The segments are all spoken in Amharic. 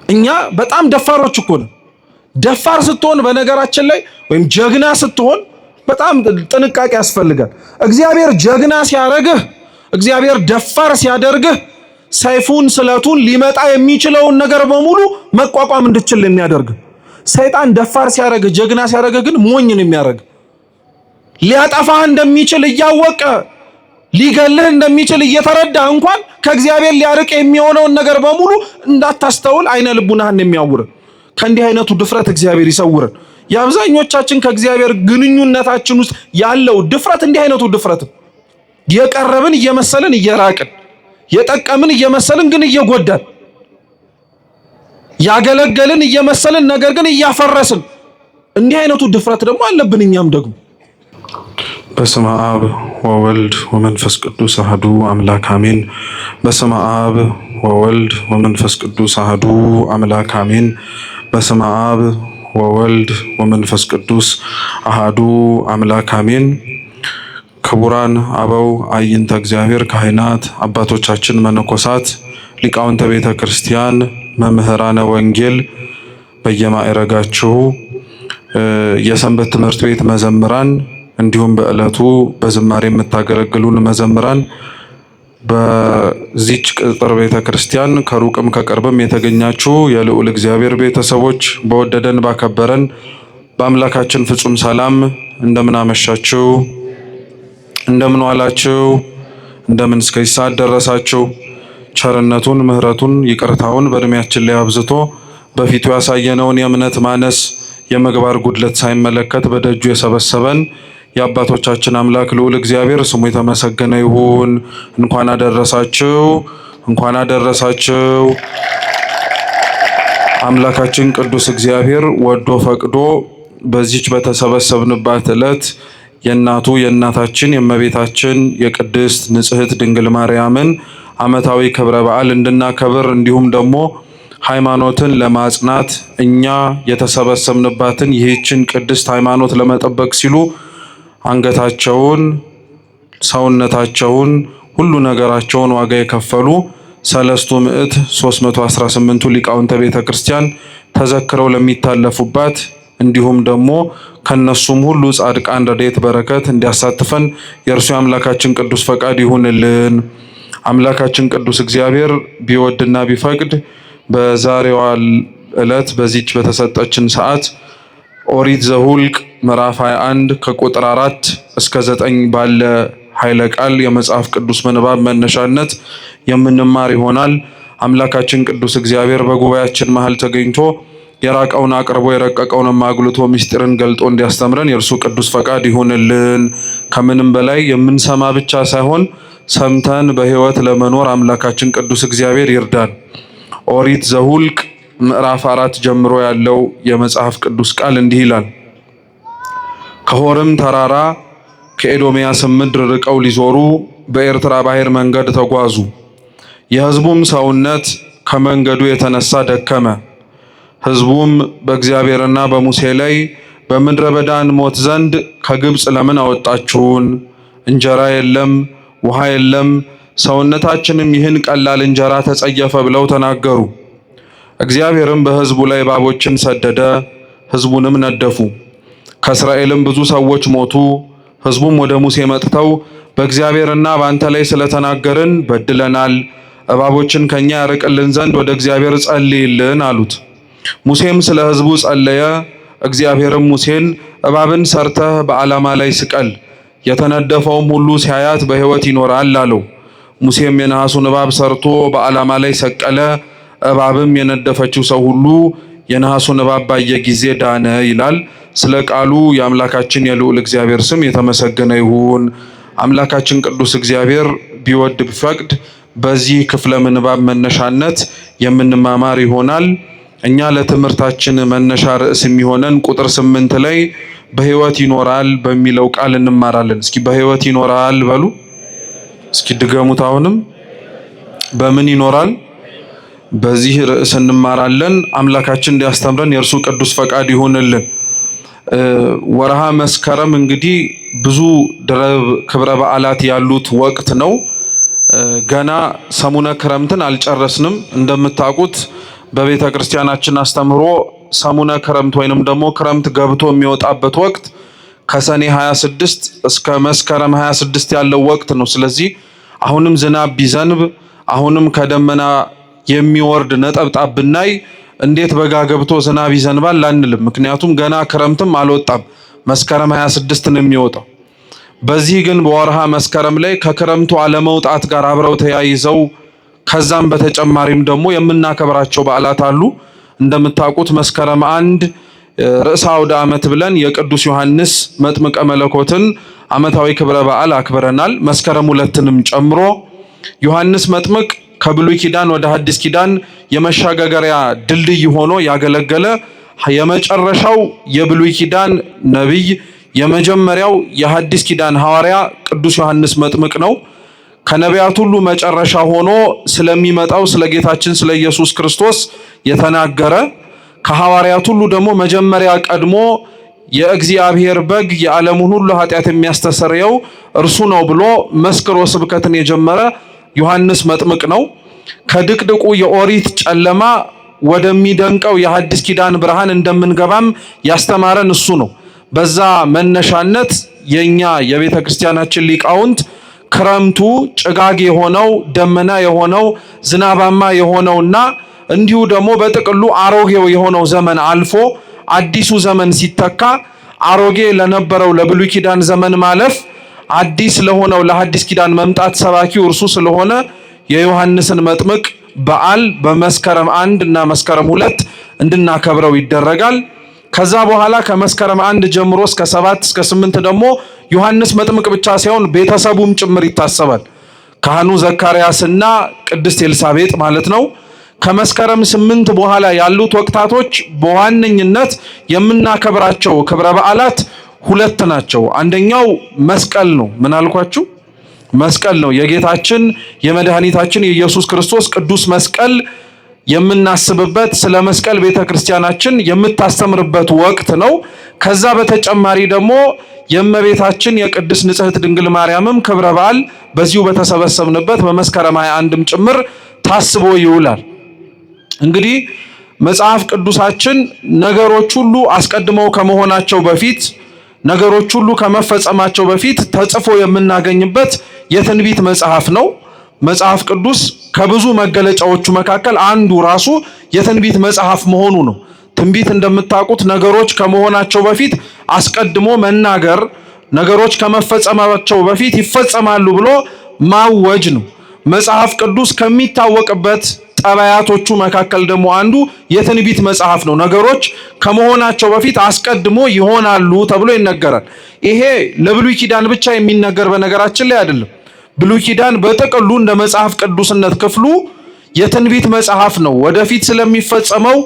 እኛ በጣም ደፋሮች እኮ ነን። ደፋር ስትሆን በነገራችን ላይ ወይም ጀግና ስትሆን በጣም ጥንቃቄ ያስፈልጋል። እግዚአብሔር ጀግና ሲያረግህ፣ እግዚአብሔር ደፋር ሲያደርግህ ሰይፉን ስለቱን ሊመጣ የሚችለውን ነገር በሙሉ መቋቋም እንድትችል የሚያደርግ። ሰይጣን ደፋር ሲያረግህ ጀግና ሲያረግህ ግን ሞኝ ነው የሚያረግ። ሊያጠፋህ እንደሚችል እያወቀ ሊገልህ እንደሚችል እየተረዳ እንኳን ከእግዚአብሔር ሊያርቅ የሚሆነውን ነገር በሙሉ እንዳታስተውል አይነ ልቡናህን የሚያውር። ከእንዲህ አይነቱ ድፍረት እግዚአብሔር ይሰውረን። የአብዛኞቻችን ከእግዚአብሔር ግንኙነታችን ውስጥ ያለው ድፍረት እንዲህ አይነቱ ድፍረት፣ የቀረብን እየመሰልን እየራቅን፣ የጠቀምን እየመሰልን ግን እየጎዳን፣ ያገለገልን እየመሰልን ነገር ግን እያፈረስን፣ እንዲህ አይነቱ ድፍረት ደግሞ አለብን እኛም ደግሞ። በስመ አብ ወወልድ ወመንፈስ ቅዱስ አሐዱ አምላክ አሜን። በስመ አብ ወወልድ ወመንፈስ ቅዱስ አሐዱ አምላክ አሜን። በስመ አብ ወወልድ ወመንፈስ ቅዱስ አሐዱ አምላክ አሜን። ክቡራን አበው አይንተ እግዚአብሔር ካህናት፣ አባቶቻችን መነኮሳት፣ ሊቃውንተ ቤተ ክርስቲያን፣ መምህራነ ወንጌል በየማዕረጋችሁ፣ የሰንበት ትምህርት ቤት መዘምራን እንዲሁም በዕለቱ በዝማሬ የምታገለግሉን መዘምራን፣ በዚች ቅጥር ቤተ ክርስቲያን ከሩቅም ከቅርብም የተገኛችሁ የልዑል እግዚአብሔር ቤተሰቦች፣ በወደደን ባከበረን በአምላካችን ፍጹም ሰላም እንደምን አመሻችሁ? እንደምን ዋላችሁ? እንደምን እስከዚህ ሰዓት ደረሳችሁ? ቸርነቱን ምሕረቱን ይቅርታውን በእድሜያችን ላይ አብዝቶ በፊቱ ያሳየነውን የእምነት ማነስ የምግባር ጉድለት ሳይመለከት በደጁ የሰበሰበን የአባቶቻችን አምላክ ልዑል እግዚአብሔር ስሙ የተመሰገነ ይሁን። እንኳን አደረሳችሁ፣ እንኳን አደረሳችሁ። አምላካችን ቅዱስ እግዚአብሔር ወዶ ፈቅዶ በዚች በተሰበሰብንባት ዕለት የእናቱ የእናታችን የእመቤታችን የቅድስት ንጽሕት ድንግል ማርያምን ዓመታዊ ክብረ በዓል እንድናከብር እንዲሁም ደግሞ ሃይማኖትን ለማጽናት እኛ የተሰበሰብንባትን ይህችን ቅድስት ሃይማኖት ለመጠበቅ ሲሉ አንገታቸውን፣ ሰውነታቸውን፣ ሁሉ ነገራቸውን ዋጋ የከፈሉ 318ቱ ሊቃውንተ ቤተ ክርስቲያን ተዘክረው ለሚታለፉባት እንዲሁም ደግሞ ከነሱም ሁሉ ጻድቃን ረድኤት በረከት እንዲያሳትፈን የእርሱ አምላካችን ቅዱስ ፈቃድ ይሁንልን። አምላካችን ቅዱስ እግዚአብሔር ቢወድና ቢፈቅድ በዛሬዋ ዕለት በዚች በተሰጠችን ሰዓት ኦሪት ዘኍልቍ ምዕራፍ 21 ከቁጥር 4 እስከ 9 ባለ ኃይለ ቃል የመጽሐፍ ቅዱስ ምንባብ መነሻነት የምንማር ይሆናል። አምላካችን ቅዱስ እግዚአብሔር በጉባኤያችን መሃል ተገኝቶ የራቀውን አቅርቦ የረቀቀውን አጉልቶ ምስጢርን ገልጦ እንዲያስተምረን የእርሱ ቅዱስ ፈቃድ ይሁንልን። ከምንም በላይ የምንሰማ ብቻ ሳይሆን ሰምተን በሕይወት ለመኖር አምላካችን ቅዱስ እግዚአብሔር ይርዳን። ኦሪት ዘኍልቍ ምዕራፍ 4 ጀምሮ ያለው የመጽሐፍ ቅዱስ ቃል እንዲህ ይላል። ከሆርም ተራራ ከኤዶምያስም ምድር ርቀው ሊዞሩ በኤርትራ ባህር መንገድ ተጓዙ። የሕዝቡም ሰውነት ከመንገዱ የተነሳ ደከመ። ሕዝቡም በእግዚአብሔርና በሙሴ ላይ በምድረ በዳ እንሞት ዘንድ ከግብፅ ለምን አወጣችሁን? እንጀራ የለም፣ ውሃ የለም፣ ሰውነታችንም ይህን ቀላል እንጀራ ተጸየፈ ብለው ተናገሩ። እግዚአብሔርም በሕዝቡ ላይ እባቦችን ሰደደ፣ ሕዝቡንም ነደፉ። ከእስራኤልም ብዙ ሰዎች ሞቱ። ሕዝቡም ወደ ሙሴ መጥተው በእግዚአብሔርና በአንተ ላይ ስለተናገርን በድለናል፣ እባቦችን ከኛ ያርቅልን ዘንድ ወደ እግዚአብሔር ጸልይልን አሉት። ሙሴም ስለ ሕዝቡ ጸለየ። እግዚአብሔርም ሙሴን እባብን ሰርተህ በዓላማ ላይ ስቀል፣ የተነደፈውም ሁሉ ሲያያት በሕይወት ይኖራል አለው። ሙሴም የነሐሱን እባብ ሰርቶ በዓላማ ላይ ሰቀለ። እባብም የነደፈችው ሰው ሁሉ የነሐሱን እባብ ባየ ጊዜ ዳነ ይላል። ስለ ቃሉ የአምላካችን የልዑል እግዚአብሔር ስም የተመሰገነ ይሁን። አምላካችን ቅዱስ እግዚአብሔር ቢወድ ቢፈቅድ በዚህ ክፍለ ምንባብ መነሻነት የምንማማር ይሆናል። እኛ ለትምህርታችን መነሻ ርዕስ የሚሆነን ቁጥር 8 ላይ በሕይወት ይኖራል በሚለው ቃል እንማራለን። እስኪ በሕይወት ይኖራል በሉ። እስኪ ድገሙት። አሁንም በምን ይኖራል? በዚህ ርዕስ እንማራለን። አምላካችን እንዲያስተምረን የእርሱ ቅዱስ ፈቃድ ይሁንልን። ወርሃ መስከረም እንግዲህ ብዙ ክብረ በዓላት ያሉት ወቅት ነው። ገና ሰሙነ ክረምትን አልጨረስንም። እንደምታውቁት በቤተ ክርስቲያናችን አስተምህሮ ሰሙነ ክረምት ወይንም ደግሞ ክረምት ገብቶ የሚወጣበት ወቅት ከሰኔ 26 እስከ መስከረም 26 ያለው ወቅት ነው። ስለዚህ አሁንም ዝናብ ቢዘንብ አሁንም ከደመና የሚወርድ ነጠብጣብ ብናይ እንዴት በጋ ገብቶ ዝናብ ይዘንባል አንልም። ምክንያቱም ገና ክረምትም አልወጣም፣ መስከረም 26 ነው የሚወጣው። በዚህ ግን በወርሃ መስከረም ላይ ከክረምቱ አለመውጣት ጋር አብረው ተያይዘው ከዛም በተጨማሪም ደግሞ የምናከብራቸው በዓላት አሉ። እንደምታውቁት መስከረም 1 ርዕሰ አውደ ዓመት ብለን የቅዱስ ዮሐንስ መጥምቀ መለኮትን ዓመታዊ ክብረ በዓል አክብረናል። መስከረም 2ንም ጨምሮ ዮሐንስ መጥምቅ ከብሉይ ኪዳን ወደ ሐዲስ ኪዳን የመሸጋገሪያ ድልድይ ሆኖ ያገለገለ የመጨረሻው የብሉይ ኪዳን ነቢይ የመጀመሪያው የሐዲስ ኪዳን ሐዋርያ ቅዱስ ዮሐንስ መጥምቅ ነው። ከነቢያት ሁሉ መጨረሻ ሆኖ ስለሚመጣው ስለ ጌታችን ስለ ኢየሱስ ክርስቶስ የተናገረ ከሐዋርያት ሁሉ ደግሞ መጀመሪያ ቀድሞ የእግዚአብሔር በግ የዓለሙን ሁሉ ኃጢአት የሚያስተሰርየው እርሱ ነው ብሎ መስክሮ ስብከትን የጀመረ ዮሐንስ መጥምቅ ነው። ከድቅድቁ የኦሪት ጨለማ ወደሚደንቀው የሐዲስ ኪዳን ብርሃን እንደምንገባም ያስተማረን እሱ ነው። በዛ መነሻነት የኛ የቤተ ክርስቲያናችን ሊቃውንት ክረምቱ ጭጋግ የሆነው ደመና የሆነው ዝናባማ የሆነውና እንዲሁ ደግሞ በጥቅሉ አሮጌው የሆነው ዘመን አልፎ አዲሱ ዘመን ሲተካ አሮጌ ለነበረው ለብሉይ ኪዳን ዘመን ማለፍ አዲስ ለሆነው ለሐዲስ ኪዳን መምጣት ሰባኪው እርሱ ስለሆነ የዮሐንስን መጥምቅ በዓል በመስከረም 1 እና መስከረም 2 እንድናከብረው ይደረጋል። ከዛ በኋላ ከመስከረም 1 ጀምሮ እስከ 7 እስከ 8 ደግሞ ዮሐንስ መጥምቅ ብቻ ሳይሆን ቤተሰቡም ጭምር ይታሰባል። ካህኑ ዘካርያስና ቅድስት ኤልሳቤጥ ማለት ነው። ከመስከረም 8 በኋላ ያሉት ወቅታቶች በዋነኝነት የምናከብራቸው ክብረ በዓላት 2 ናቸው። አንደኛው መስቀል ነው። ምን አልኳችሁ? መስቀል ነው። የጌታችን የመድኃኒታችን የኢየሱስ ክርስቶስ ቅዱስ መስቀል የምናስብበት ስለ መስቀል ቤተክርስቲያናችን የምታስተምርበት ወቅት ነው። ከዛ በተጨማሪ ደግሞ የእመቤታችን የቅድስት ንጽሕት ድንግል ማርያምም ክብረ በዓል በዚሁ በተሰበሰብንበት በመስከረም 21ም ጭምር ታስቦ ይውላል። እንግዲህ መጽሐፍ ቅዱሳችን ነገሮች ሁሉ አስቀድመው ከመሆናቸው በፊት ነገሮች ሁሉ ከመፈጸማቸው በፊት ተጽፎ የምናገኝበት የትንቢት መጽሐፍ ነው። መጽሐፍ ቅዱስ ከብዙ መገለጫዎቹ መካከል አንዱ ራሱ የትንቢት መጽሐፍ መሆኑ ነው። ትንቢት እንደምታውቁት ነገሮች ከመሆናቸው በፊት አስቀድሞ መናገር፣ ነገሮች ከመፈጸማቸው በፊት ይፈጸማሉ ብሎ ማወጅ ነው። መጽሐፍ ቅዱስ ከሚታወቅበት ጠባያቶቹ መካከል ደግሞ አንዱ የትንቢት መጽሐፍ ነው። ነገሮች ከመሆናቸው በፊት አስቀድሞ ይሆናሉ ተብሎ ይነገራል። ይሄ ለብሉይ ኪዳን ብቻ የሚነገር በነገራችን ላይ አይደለም። ብሉይ ኪዳን በጥቅሉ እንደ መጽሐፍ ቅዱስነት ክፍሉ የትንቢት መጽሐፍ ነው። ወደፊት ስለሚፈጸመው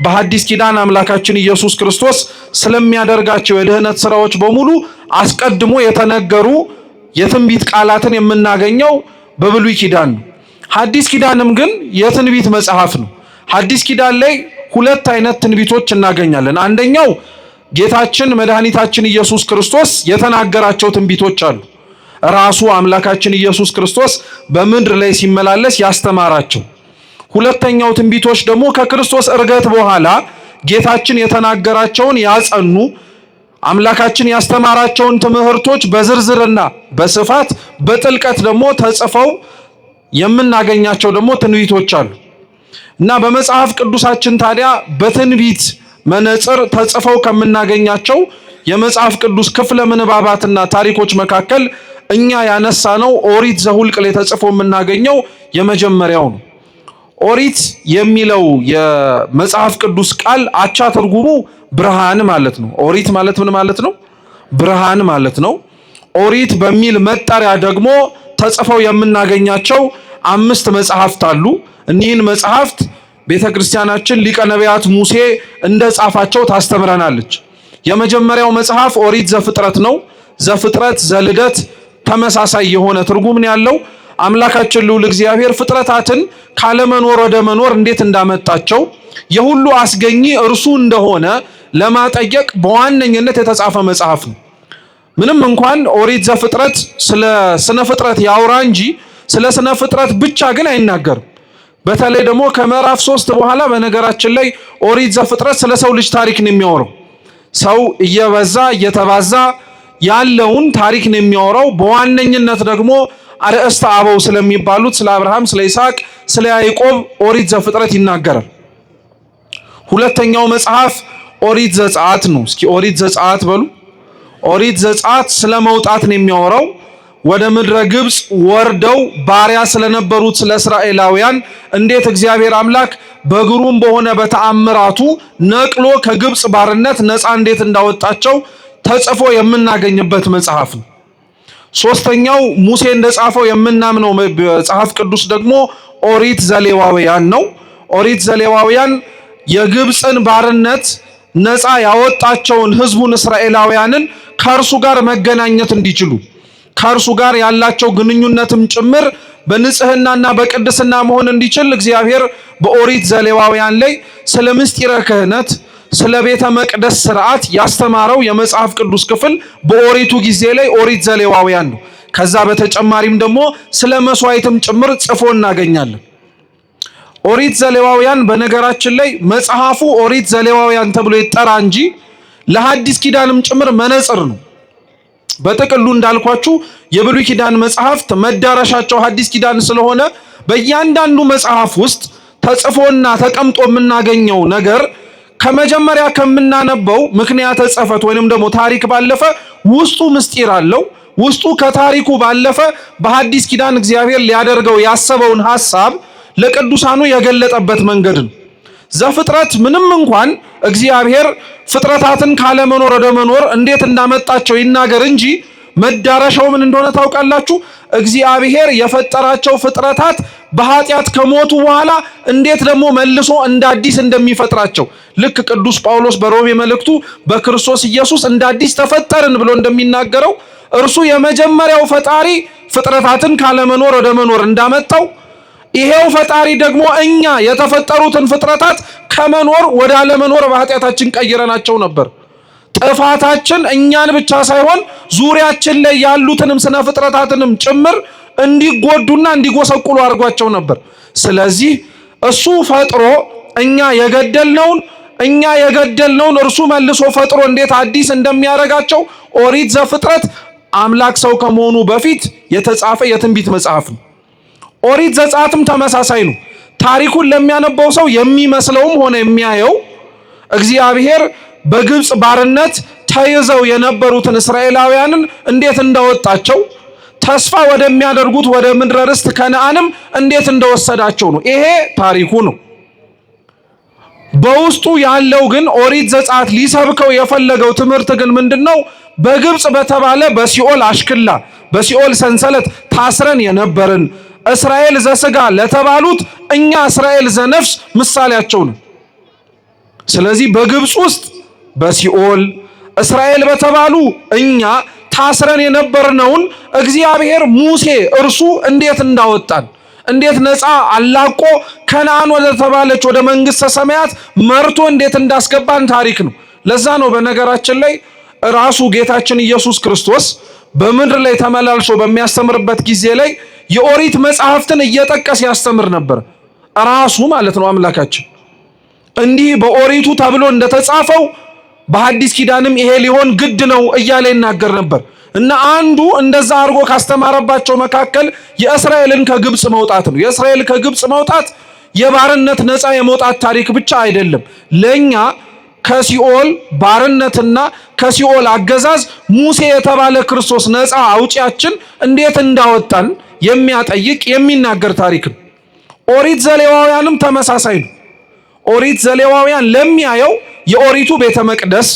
በሐዲስ ኪዳን አምላካችን ኢየሱስ ክርስቶስ ስለሚያደርጋቸው የድህነት ስራዎች በሙሉ አስቀድሞ የተነገሩ የትንቢት ቃላትን የምናገኘው በብሉይ ኪዳን ነው። ሐዲስ ኪዳንም ግን የትንቢት መጽሐፍ ነው። ሐዲስ ኪዳን ላይ 2 አይነት ትንቢቶች እናገኛለን። አንደኛው ጌታችን መድኃኒታችን ኢየሱስ ክርስቶስ የተናገራቸው ትንቢቶች አሉ። ራሱ አምላካችን ኢየሱስ ክርስቶስ በምድር ላይ ሲመላለስ ያስተማራቸው። ሁለተኛው ትንቢቶች ደግሞ ከክርስቶስ ዕርገት በኋላ ጌታችን የተናገራቸውን ያጸኑ አምላካችን ያስተማራቸውን ትምህርቶች በዝርዝርና በስፋት በጥልቀት ደግሞ ተጽፈው የምናገኛቸው ደግሞ ትንቢቶች አሉ እና በመጽሐፍ ቅዱሳችን ታዲያ በትንቢት መነጽር ተጽፈው ከምናገኛቸው የመጽሐፍ ቅዱስ ክፍለ ምንባባትና ታሪኮች መካከል እኛ ያነሳነው ኦሪት ዘኍልቍ ላይ ተጽፎ የምናገኘው የመጀመሪያው ነው። ኦሪት የሚለው የመጽሐፍ ቅዱስ ቃል አቻ ትርጉሙ ብርሃን ማለት ነው። ኦሪት ማለት ምን ማለት ነው? ብርሃን ማለት ነው። ኦሪት በሚል መጠሪያ ደግሞ ተጽፈው የምናገኛቸው 5 መጽሐፍት አሉ። እኒህን መጽሐፍት ቤተክርስቲያናችን ሊቀ ነቢያት ሙሴ እንደጻፋቸው ታስተምረናለች። የመጀመሪያው መጽሐፍ ኦሪት ዘፍጥረት ነው። ዘፍጥረት ዘልደት ተመሳሳይ የሆነ ትርጉም ነው ያለው። አምላካችን ልዑል እግዚአብሔር ፍጥረታትን ካለመኖር ወደ መኖር እንዴት እንዳመጣቸው የሁሉ አስገኚ እርሱ እንደሆነ ለማጠየቅ በዋነኝነት የተጻፈ መጽሐፍ ነው። ምንም እንኳን ኦሪት ዘፍጥረት ስለ ስነ ፍጥረት ያውራ እንጂ ስለ ስነ ፍጥረት ብቻ ግን አይናገርም። በተለይ ደግሞ ከምዕራፍ 3 በኋላ በነገራችን ላይ ኦሪት ዘፍጥረት ስለ ሰው ልጅ ታሪክ ነው የሚያወራው። ሰው እየበዛ እየተባዛ ያለውን ታሪክ ነው የሚያወራው። በዋነኝነት ደግሞ አርእስተ አበው ስለሚባሉት ስለ አብርሃም፣ ስለ ይስሐቅ፣ ስለ ያዕቆብ ኦሪት ዘፍጥረት ይናገራል። ሁለተኛው መጽሐፍ ኦሪት ዘጸአት ነው። እስኪ ኦሪት ዘጸአት በሉ። ኦሪት ዘጸአት ስለ መውጣት ነው የሚያወራው። ወደ ምድረ ግብጽ ወርደው ባሪያ ስለነበሩት ስለ እስራኤላውያን እንዴት እግዚአብሔር አምላክ በግሩም በሆነ በተአምራቱ ነቅሎ ከግብጽ ባርነት ነፃ እንዴት እንዳወጣቸው ተጽፎ የምናገኝበት መጽሐፍ ነው። ሶስተኛው ሙሴ እንደጻፈው የምናምነው መጽሐፍ ቅዱስ ደግሞ ኦሪት ዘሌዋውያን ነው። ኦሪት ዘሌዋውያን የግብጽን ባርነት ነፃ ያወጣቸውን ህዝቡን እስራኤላውያንን ከእርሱ ጋር መገናኘት እንዲችሉ ከእርሱ ጋር ያላቸው ግንኙነትም ጭምር በንጽህናና በቅድስና መሆን እንዲችል እግዚአብሔር በኦሪት ዘሌዋውያን ላይ ስለ ምስጢረ ክህነት፣ ስለ ቤተ መቅደስ ስርዓት ያስተማረው የመጽሐፍ ቅዱስ ክፍል በኦሪቱ ጊዜ ላይ ኦሪት ዘሌዋውያን ነው። ከዛ በተጨማሪም ደግሞ ስለ መስዋዕትም ጭምር ጽፎ እናገኛለን። ኦሪት ዘሌዋውያን በነገራችን ላይ መጽሐፉ ኦሪት ዘሌዋውያን ተብሎ ይጠራ እንጂ ለሐዲስ ኪዳንም ጭምር መነጽር ነው። በጥቅሉ እንዳልኳችሁ የብሉይ ኪዳን መጽሐፍት መዳረሻቸው ሐዲስ ኪዳን ስለሆነ በእያንዳንዱ መጽሐፍ ውስጥ ተጽፎና ተቀምጦ የምናገኘው ነገር ከመጀመሪያ ከምናነበው ምክንያተ ጽሕፈት ወይንም ደግሞ ታሪክ ባለፈ ውስጡ ምስጢር አለው። ውስጡ ከታሪኩ ባለፈ በሐዲስ ኪዳን እግዚአብሔር ሊያደርገው ያሰበውን ሐሳብ ለቅዱሳኑ የገለጠበት መንገድ ነው። ዘፍጥረት ምንም እንኳን እግዚአብሔር ፍጥረታትን ካለመኖር ወደ መኖር እንዴት እንዳመጣቸው ይናገር እንጂ መዳረሻው ምን እንደሆነ ታውቃላችሁ? እግዚአብሔር የፈጠራቸው ፍጥረታት በኃጢአት ከሞቱ በኋላ እንዴት ደግሞ መልሶ እንደ አዲስ እንደሚፈጥራቸው ልክ ቅዱስ ጳውሎስ በሮሜ መልእክቱ በክርስቶስ ኢየሱስ እንደ አዲስ ተፈጠርን ብሎ እንደሚናገረው እርሱ የመጀመሪያው ፈጣሪ ፍጥረታትን ካለመኖር ወደ መኖር እንዳመጣው ይሄው ፈጣሪ ደግሞ እኛ የተፈጠሩትን ፍጥረታት ከመኖር ወደ አለመኖር በኃጢአታችን ቀይረናቸው ነበር። ጥፋታችን እኛን ብቻ ሳይሆን ዙሪያችን ላይ ያሉትንም ስነ ፍጥረታትንም ጭምር እንዲጎዱና እንዲጎሰቁሉ አድርጓቸው ነበር። ስለዚህ እሱ ፈጥሮ እኛ የገደልነውን እርሱ መልሶ ፈጥሮ እንዴት አዲስ እንደሚያደርጋቸው ኦሪት ዘፍጥረት አምላክ ሰው ከመሆኑ በፊት የተጻፈ የትንቢት መጽሐፍ ነው። ኦሪት ዘጸአትም ተመሳሳይ ነው። ታሪኩን ለሚያነበው ሰው የሚመስለውም ሆነ የሚያየው እግዚአብሔር በግብጽ ባርነት ተይዘው የነበሩትን እስራኤላውያንን እንዴት እንዳወጣቸው ተስፋ ወደሚያደርጉት ወደ ምድረ ርስት ከነዓንም እንዴት እንደወሰዳቸው ነው። ይሄ ታሪኩ ነው። በውስጡ ያለው ግን ኦሪት ዘጸአት ሊሰብከው የፈለገው ትምህርት ግን ምንድነው? በግብጽ በተባለ በሲኦል አሽክላ በሲኦል ሰንሰለት ታስረን የነበርን እስራኤል ዘስጋ ለተባሉት እኛ እስራኤል ዘነፍስ ምሳሌያቸው ነው። ስለዚህ በግብጽ ውስጥ በሲኦል እስራኤል በተባሉ እኛ ታስረን የነበርነውን እግዚአብሔር ሙሴ እርሱ እንዴት እንዳወጣን እንዴት ነፃ አላቆ ከነዓን ወደ ተባለች ወደ መንግስተ ሰማያት መርቶ እንዴት እንዳስገባን ታሪክ ነው። ለዛ ነው በነገራችን ላይ ራሱ ጌታችን ኢየሱስ ክርስቶስ በምድር ላይ ተመላልሶ በሚያስተምርበት ጊዜ ላይ የኦሪት መጽሐፍትን እየጠቀሰ ያስተምር ነበር። ራሱ ማለት ነው አምላካችን እንዲህ በኦሪቱ ተብሎ እንደተጻፈው በሐዲስ ኪዳንም ይሄ ሊሆን ግድ ነው እያለ ይናገር ነበር። እና አንዱ እንደዛ አድርጎ ካስተማረባቸው መካከል የእስራኤልን ከግብጽ መውጣት ነው። የእስራኤል ከግብጽ መውጣት የባርነት ነፃ የመውጣት ታሪክ ብቻ አይደለም። ለኛ ከሲኦል ባርነትና ከሲኦል አገዛዝ ሙሴ የተባለ ክርስቶስ ነፃ አውጪያችን እንዴት እንዳወጣን የሚያጠይቅ የሚናገር ታሪክ ነው። ኦሪት ዘሌዋውያንም ተመሳሳይ ነው። ኦሪት ዘሌዋውያን ለሚያየው የኦሪቱ ቤተ መቅደስ፣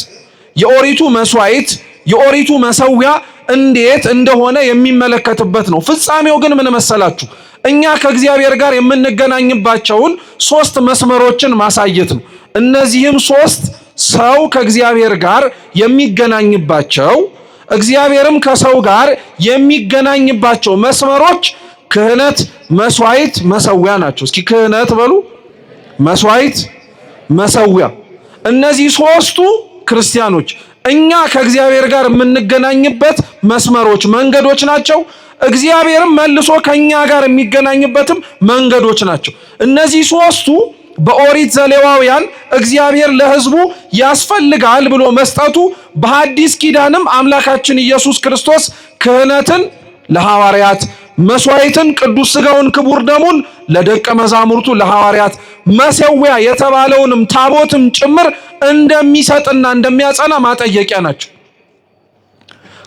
የኦሪቱ መስዋዕት፣ የኦሪቱ መሰዊያ እንዴት እንደሆነ የሚመለከትበት ነው። ፍጻሜው ግን ምን መሰላችሁ? እኛ ከእግዚአብሔር ጋር የምንገናኝባቸውን 3 መስመሮችን ማሳየት ነው። እነዚህም 3 ሰው ከእግዚአብሔር ጋር የሚገናኝባቸው እግዚአብሔርም ከሰው ጋር የሚገናኝባቸው መስመሮች ክህነት፣ መስዋዕት፣ መሰዊያ ናቸው። እስኪ ክህነት በሉ፣ መስዋዕት፣ መሰዊያ። እነዚህ 3ቱ ክርስቲያኖች እኛ ከእግዚአብሔር ጋር የምንገናኝበት መስመሮች፣ መንገዶች ናቸው። እግዚአብሔርም መልሶ ከኛ ጋር የሚገናኝበትም መንገዶች ናቸው። እነዚህ ሶስቱ በኦሪት ዘሌዋውያን እግዚአብሔር ለሕዝቡ ያስፈልጋል ብሎ መስጠቱ፣ በሐዲስ ኪዳንም አምላካችን ኢየሱስ ክርስቶስ ክህነትን ለሐዋርያት፣ መስዋዕትን ቅዱስ ሥጋውን ክቡር ደሙን ለደቀ መዛሙርቱ ለሐዋርያት፣ መሠዊያ የተባለውንም ታቦትም ጭምር እንደሚሰጥና እንደሚያጸና ማጠየቂያ ናቸው።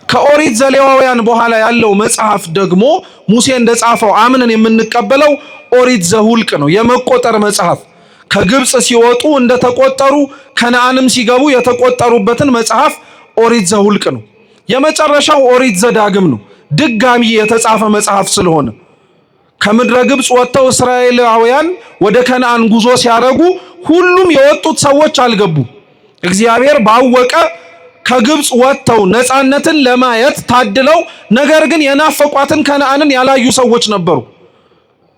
ከኦሪት ዘሌዋውያን በኋላ ያለው መጽሐፍ ደግሞ ሙሴ እንደጻፈው አምነን የምንቀበለው ኦሪት ዘሁልቅ ነው። የመቆጠር መጽሐፍ ከግብጽ ሲወጡ እንደተቆጠሩ ከነዓንም ሲገቡ የተቆጠሩበትን መጽሐፍ ኦሪት ዘሁልቅ ነው። የመጨረሻው ኦሪት ዘዳግም ነው። ድጋሚ የተጻፈ መጽሐፍ ስለሆነ ከምድረ ግብጽ ወጥተው እስራኤላውያን ወደ ከነዓን ጉዞ ሲያደርጉ ሁሉም የወጡት ሰዎች አልገቡ። እግዚአብሔር ባወቀ ከግብጽ ወጥተው ነፃነትን ለማየት ታድለው ነገር ግን የናፈቋትን ከነዓንን ያላዩ ሰዎች ነበሩ።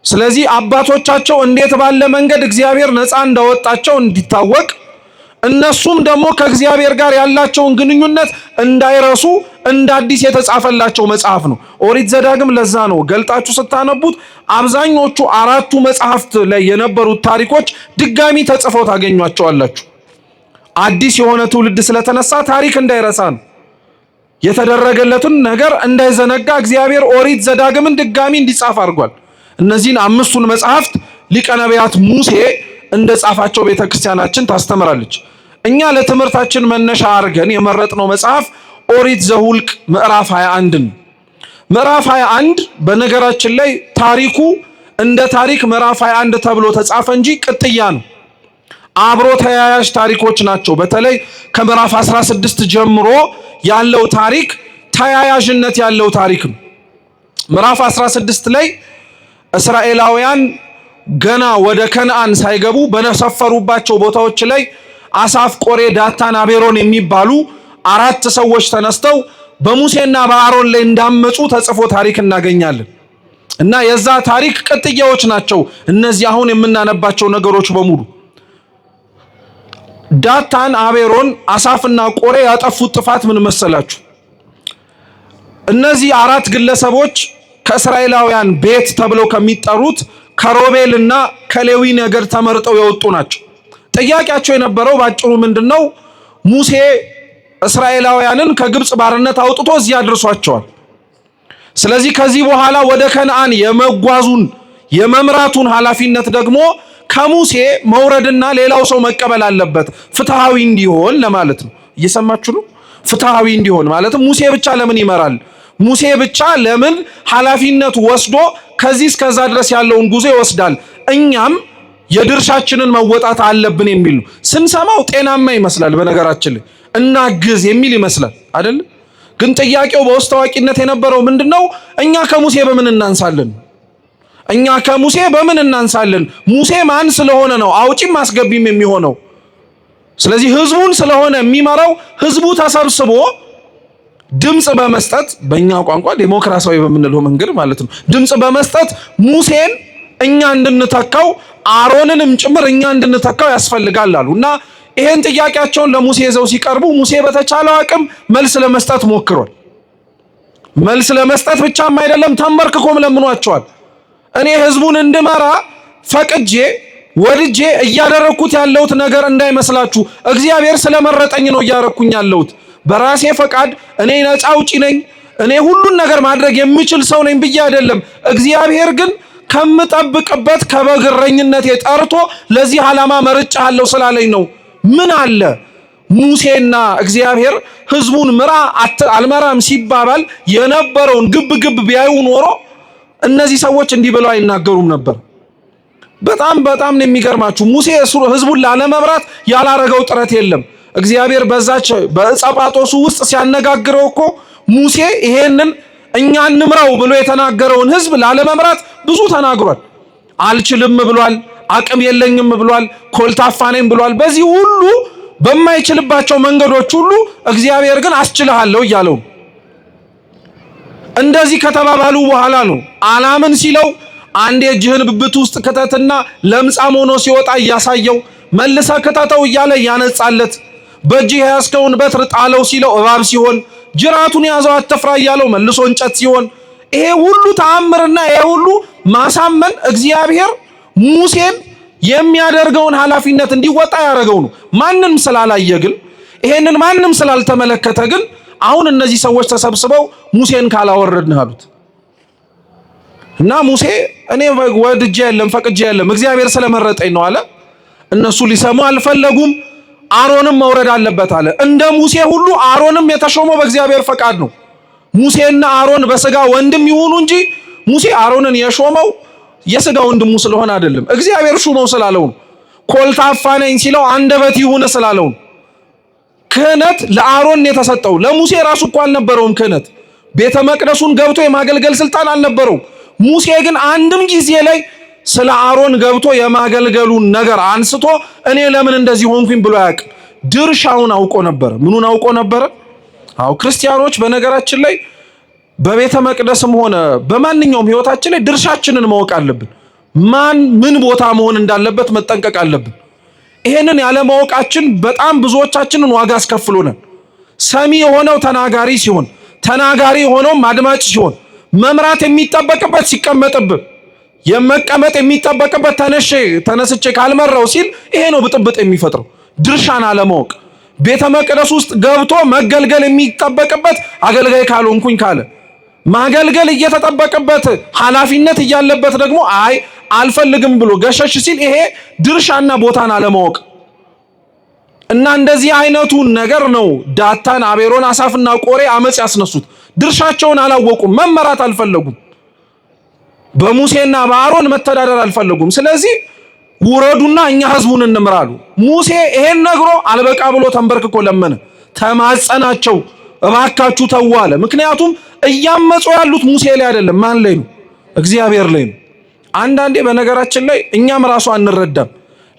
ስለዚህ አባቶቻቸው እንዴት ባለ መንገድ እግዚአብሔር ነፃ እንዳወጣቸው እንዲታወቅ እነሱም ደግሞ ከእግዚአብሔር ጋር ያላቸውን ግንኙነት እንዳይረሱ እንደ አዲስ የተጻፈላቸው መጽሐፍ ነው ኦሪት ዘዳግም። ለዛ ነው ገልጣችሁ ስታነቡት አብዛኞቹ አራቱ መጽሐፍት ላይ የነበሩት ታሪኮች ድጋሚ ተጽፈው ታገኟቸዋላችሁ። አዲስ የሆነ ትውልድ ስለተነሳ ታሪክ እንዳይረሳ ነው። የተደረገለትን ነገር እንዳይዘነጋ እግዚአብሔር ኦሪት ዘዳግምን ድጋሚ እንዲጻፍ አድርጓል። እነዚህን አምስቱን መጽሐፍት ሊቀ ነቢያት ሙሴ እንደጻፋቸው ቤተክርስቲያናችን ታስተምራለች። እኛ ለትምህርታችን መነሻ አድርገን የመረጥነው መጽሐፍ ኦሪት ዘሁልቅ ምዕራፍ 21 ነው። ምዕራፍ 21 በነገራችን ላይ ታሪኩ እንደ ታሪክ ምዕራፍ 21 ተብሎ ተጻፈ እንጂ ቅጥያ ነው። አብሮ ተያያዥ ታሪኮች ናቸው። በተለይ ከምዕራፍ 16 ጀምሮ ያለው ታሪክ ተያያዥነት ያለው ታሪክ ነው። ምዕራፍ 16 ላይ እስራኤላውያን ገና ወደ ከነዓን ሳይገቡ በሰፈሩባቸው ቦታዎች ላይ አሳፍ፣ ቆሬ፣ ዳታን፣ አቤሮን የሚባሉ አራት ሰዎች ተነስተው በሙሴና በአሮን ላይ እንዳመፁ ተጽፎ ታሪክ እናገኛለን። እና የዛ ታሪክ ቅጥያዎች ናቸው እነዚህ አሁን የምናነባቸው ነገሮች በሙሉ። ዳታን፣ አቤሮን፣ አሳፍና ቆሬ ያጠፉት ጥፋት ምን መሰላችሁ? እነዚህ አራት ግለሰቦች ከእስራኤላውያን ቤት ተብለው ከሚጠሩት ከሮቤልና ከሌዊ ነገድ ተመርጠው የወጡ ናቸው። ጥያቄያቸው የነበረው ባጭሩ ምንድነው? ሙሴ እስራኤላውያንን ከግብጽ ባርነት አውጥቶ እዚህ አድርሷቸዋል። ስለዚህ ከዚህ በኋላ ወደ ከነዓን የመጓዙን የመምራቱን ኃላፊነት ደግሞ ከሙሴ መውረድና ሌላው ሰው መቀበል አለበት፣ ፍትሃዊ እንዲሆን ለማለት ነው። እየሰማችሁ ነው? ፍትሃዊ እንዲሆን ማለት ሙሴ ብቻ ለምን ይመራል? ሙሴ ብቻ ለምን ኃላፊነት ወስዶ ከዚህ እስከዛ ድረስ ያለውን ጉዞ ይወስዳል? እኛም የድርሻችንን መወጣት አለብን የሚል ነው። ስንሰማው ጤናማ ይመስላል። በነገራችን ላይ እናግዝ የሚል ይመስላል አይደል? ግን ጥያቄው በውስጥ ታዋቂነት የነበረው ምንድነው? እኛ ከሙሴ በምን እናንሳለን? እኛ ከሙሴ በምን እናንሳለን? ሙሴ ማን ስለሆነ ነው አውጪም አስገቢም የሚሆነው? ስለዚህ ህዝቡን ስለሆነ የሚመራው ህዝቡ ተሰብስቦ ድምጽ በመስጠት በእኛ ቋንቋ ዴሞክራሲያዊ በምንለው መንገድ ማለት ነው ድምጽ በመስጠት ሙሴን እኛ እንድንተካው አሮንንም ጭምር እኛ እንድንተካው ያስፈልጋል አሉና ይሄን ጥያቄያቸውን ለሙሴ ይዘው ሲቀርቡ ሙሴ በተቻለው አቅም መልስ ለመስጠት ሞክሯል። መልስ ለመስጠት ብቻም አይደለም ተንበርክኮም ለምኗቸዋል። እኔ ህዝቡን እንድመራ ፈቅጄ ወድጄ እያደረኩት ያለሁት ነገር እንዳይመስላችሁ፣ እግዚአብሔር ስለመረጠኝ ነው እያደረኩኝ ያለሁት። በራሴ ፈቃድ እኔ ነፃ አውጪ ነኝ፣ እኔ ሁሉን ነገር ማድረግ የምችል ሰው ነኝ ብዬ አይደለም። እግዚአብሔር ግን ከምጠብቅበት ከበግረኝነቴ ጠርቶ ለዚህ ዓላማ መርጫለሁ ስላለኝ ነው። ምን አለ ሙሴና እግዚአብሔር ህዝቡን ምራ አልመራም ሲባባል የነበረውን ግብ ቢያዩ ኖሮ እነዚህ ሰዎች እንዲህ ብለው አይናገሩም ነበር። በጣም ነው የሚገርማችሁ። ሙሴ ህዝቡን ላለመምራት ያላረገው ጥረት የለም። እግዚአብሔር በዛች በዕፀጳጦሱ ውስጥ ሲያነጋግረው እኮ ሙሴ ይሄንን እኛ እንምራው ብሎ የተናገረውን ህዝብ ላለመምራት ብዙ ተናግሯል። አልችልም ብሏል፣ አቅም የለኝም ብሏል፣ ኮልታፋ ነኝ ብሏል። በዚህ ሁሉ በማይችልባቸው መንገዶች ሁሉ እግዚአብሔር ግን አስችልሃለሁ እያለው እንደዚህ ከተባባሉ በኋላ ነው አላምን ሲለው አንዴ እጅህን ብብት ውስጥ ከተትና ለምጻም ሆኖ ሲወጣ እያሳየው መልሰ ከተተው እያለ ያነጻለት በእጅህ ያስከውን በትር ጣለው ሲለው እባብ ሲሆን ጅራቱን ያዘው አትፍራ እያለው መልሶ እንጨት ሲሆን ይሄ ሁሉ ተአምርና ይሄ ሁሉ ማሳመን እግዚአብሔር ሙሴን የሚያደርገውን ኃላፊነት እንዲወጣ ያደረገው ነው። ማንንም ስላላየ ግን ይሄንን ማንንም ስላልተመለከተ ግን አሁን እነዚህ ሰዎች ተሰብስበው ሙሴን ካላወረድን አሉት እና ሙሴ እኔ ወድጄ የለም ፈቅጄ የለም እግዚአብሔር ስለመረጠኝ ነው አለ። እነሱ ሊሰሙ አልፈለጉም። አሮንም መውረድ አለበት አለ። እንደ ሙሴ ሁሉ አሮንም የተሾመው በእግዚአብሔር ፈቃድ ነው። ሙሴና አሮን በስጋ ወንድም ይሁኑ እንጂ ሙሴ አሮንን የሾመው የስጋ ወንድሙ ስለሆነ አይደለም። እግዚአብሔር ሹመው ስላለው ነው። ኮልታፋ ነኝ ሲለው አንደበት ይሁን ስላለው ነው። ክህነት ለአሮን የተሰጠው ለሙሴ ራሱ እኮ አልነበረውም። ክህነት ቤተ መቅደሱን ገብቶ የማገልገል ስልጣን አልነበረውም። ሙሴ ግን አንድም ጊዜ ላይ ስለ አሮን ገብቶ የማገልገሉን ነገር አንስቶ እኔ ለምን እንደዚህ ሆንኩኝ ብሎ አያውቅም። ድርሻውን አውቆ ነበር። ምኑን አውቆ ነበር? አዎ ክርስቲያኖች በነገራችን ላይ በቤተ መቅደስም ሆነ በማንኛውም ህይወታችን ላይ ድርሻችንን ማወቅ አለብን። ማን ምን ቦታ መሆን እንዳለበት መጠንቀቅ አለብን። ይሄንን ያለማወቃችን በጣም ብዙዎቻችንን ዋጋ አስከፍሎናል። ሰሚ የሆነው ተናጋሪ ሲሆን፣ ተናጋሪ የሆነው አድማጭ ሲሆን፣ መምራት የሚጠበቅበት ሲቀመጥብን፣ የመቀመጥ የሚጠበቅበት ተነስቼ ካልመራው ሲል ይሄ ነው ብጥብጥ የሚፈጥረው። ድርሻን አለማወቅ። ቤተ መቅደስ ውስጥ ገብቶ መገልገል የሚጠበቅበት አገልጋይ ካልሆንኩኝ ካለ ማገልገል እየተጠበቀበት ኃላፊነት እያለበት ደግሞ አይ አልፈልግም ብሎ ገሸሽ ሲል ይሄ ድርሻና ቦታን አለማወቅ እና እንደዚህ አይነቱን ነገር ነው ዳታን፣ አቤሮን፣ አሳፍና ቆሬ አመጽ ያስነሱት። ድርሻቸውን አላወቁም፣ መመራት አልፈለጉም፣ በሙሴና በአሮን መተዳደር አልፈለጉም። ስለዚህ ውረዱና እኛ ህዝቡን እንምራሉ። ሙሴ ይሄን ነግሮ አልበቃ ብሎ ተንበርክኮ ለመነ፣ ተማጸናቸው፣ እባካችሁ ተው አለ። ምክንያቱም እያመጹ ያሉት ሙሴ ላይ አይደለም፣ ማን ላይ ነው? እግዚአብሔር ላይ ነው። አንዳንዴ በነገራችን ላይ እኛም ራሱ አንረዳም።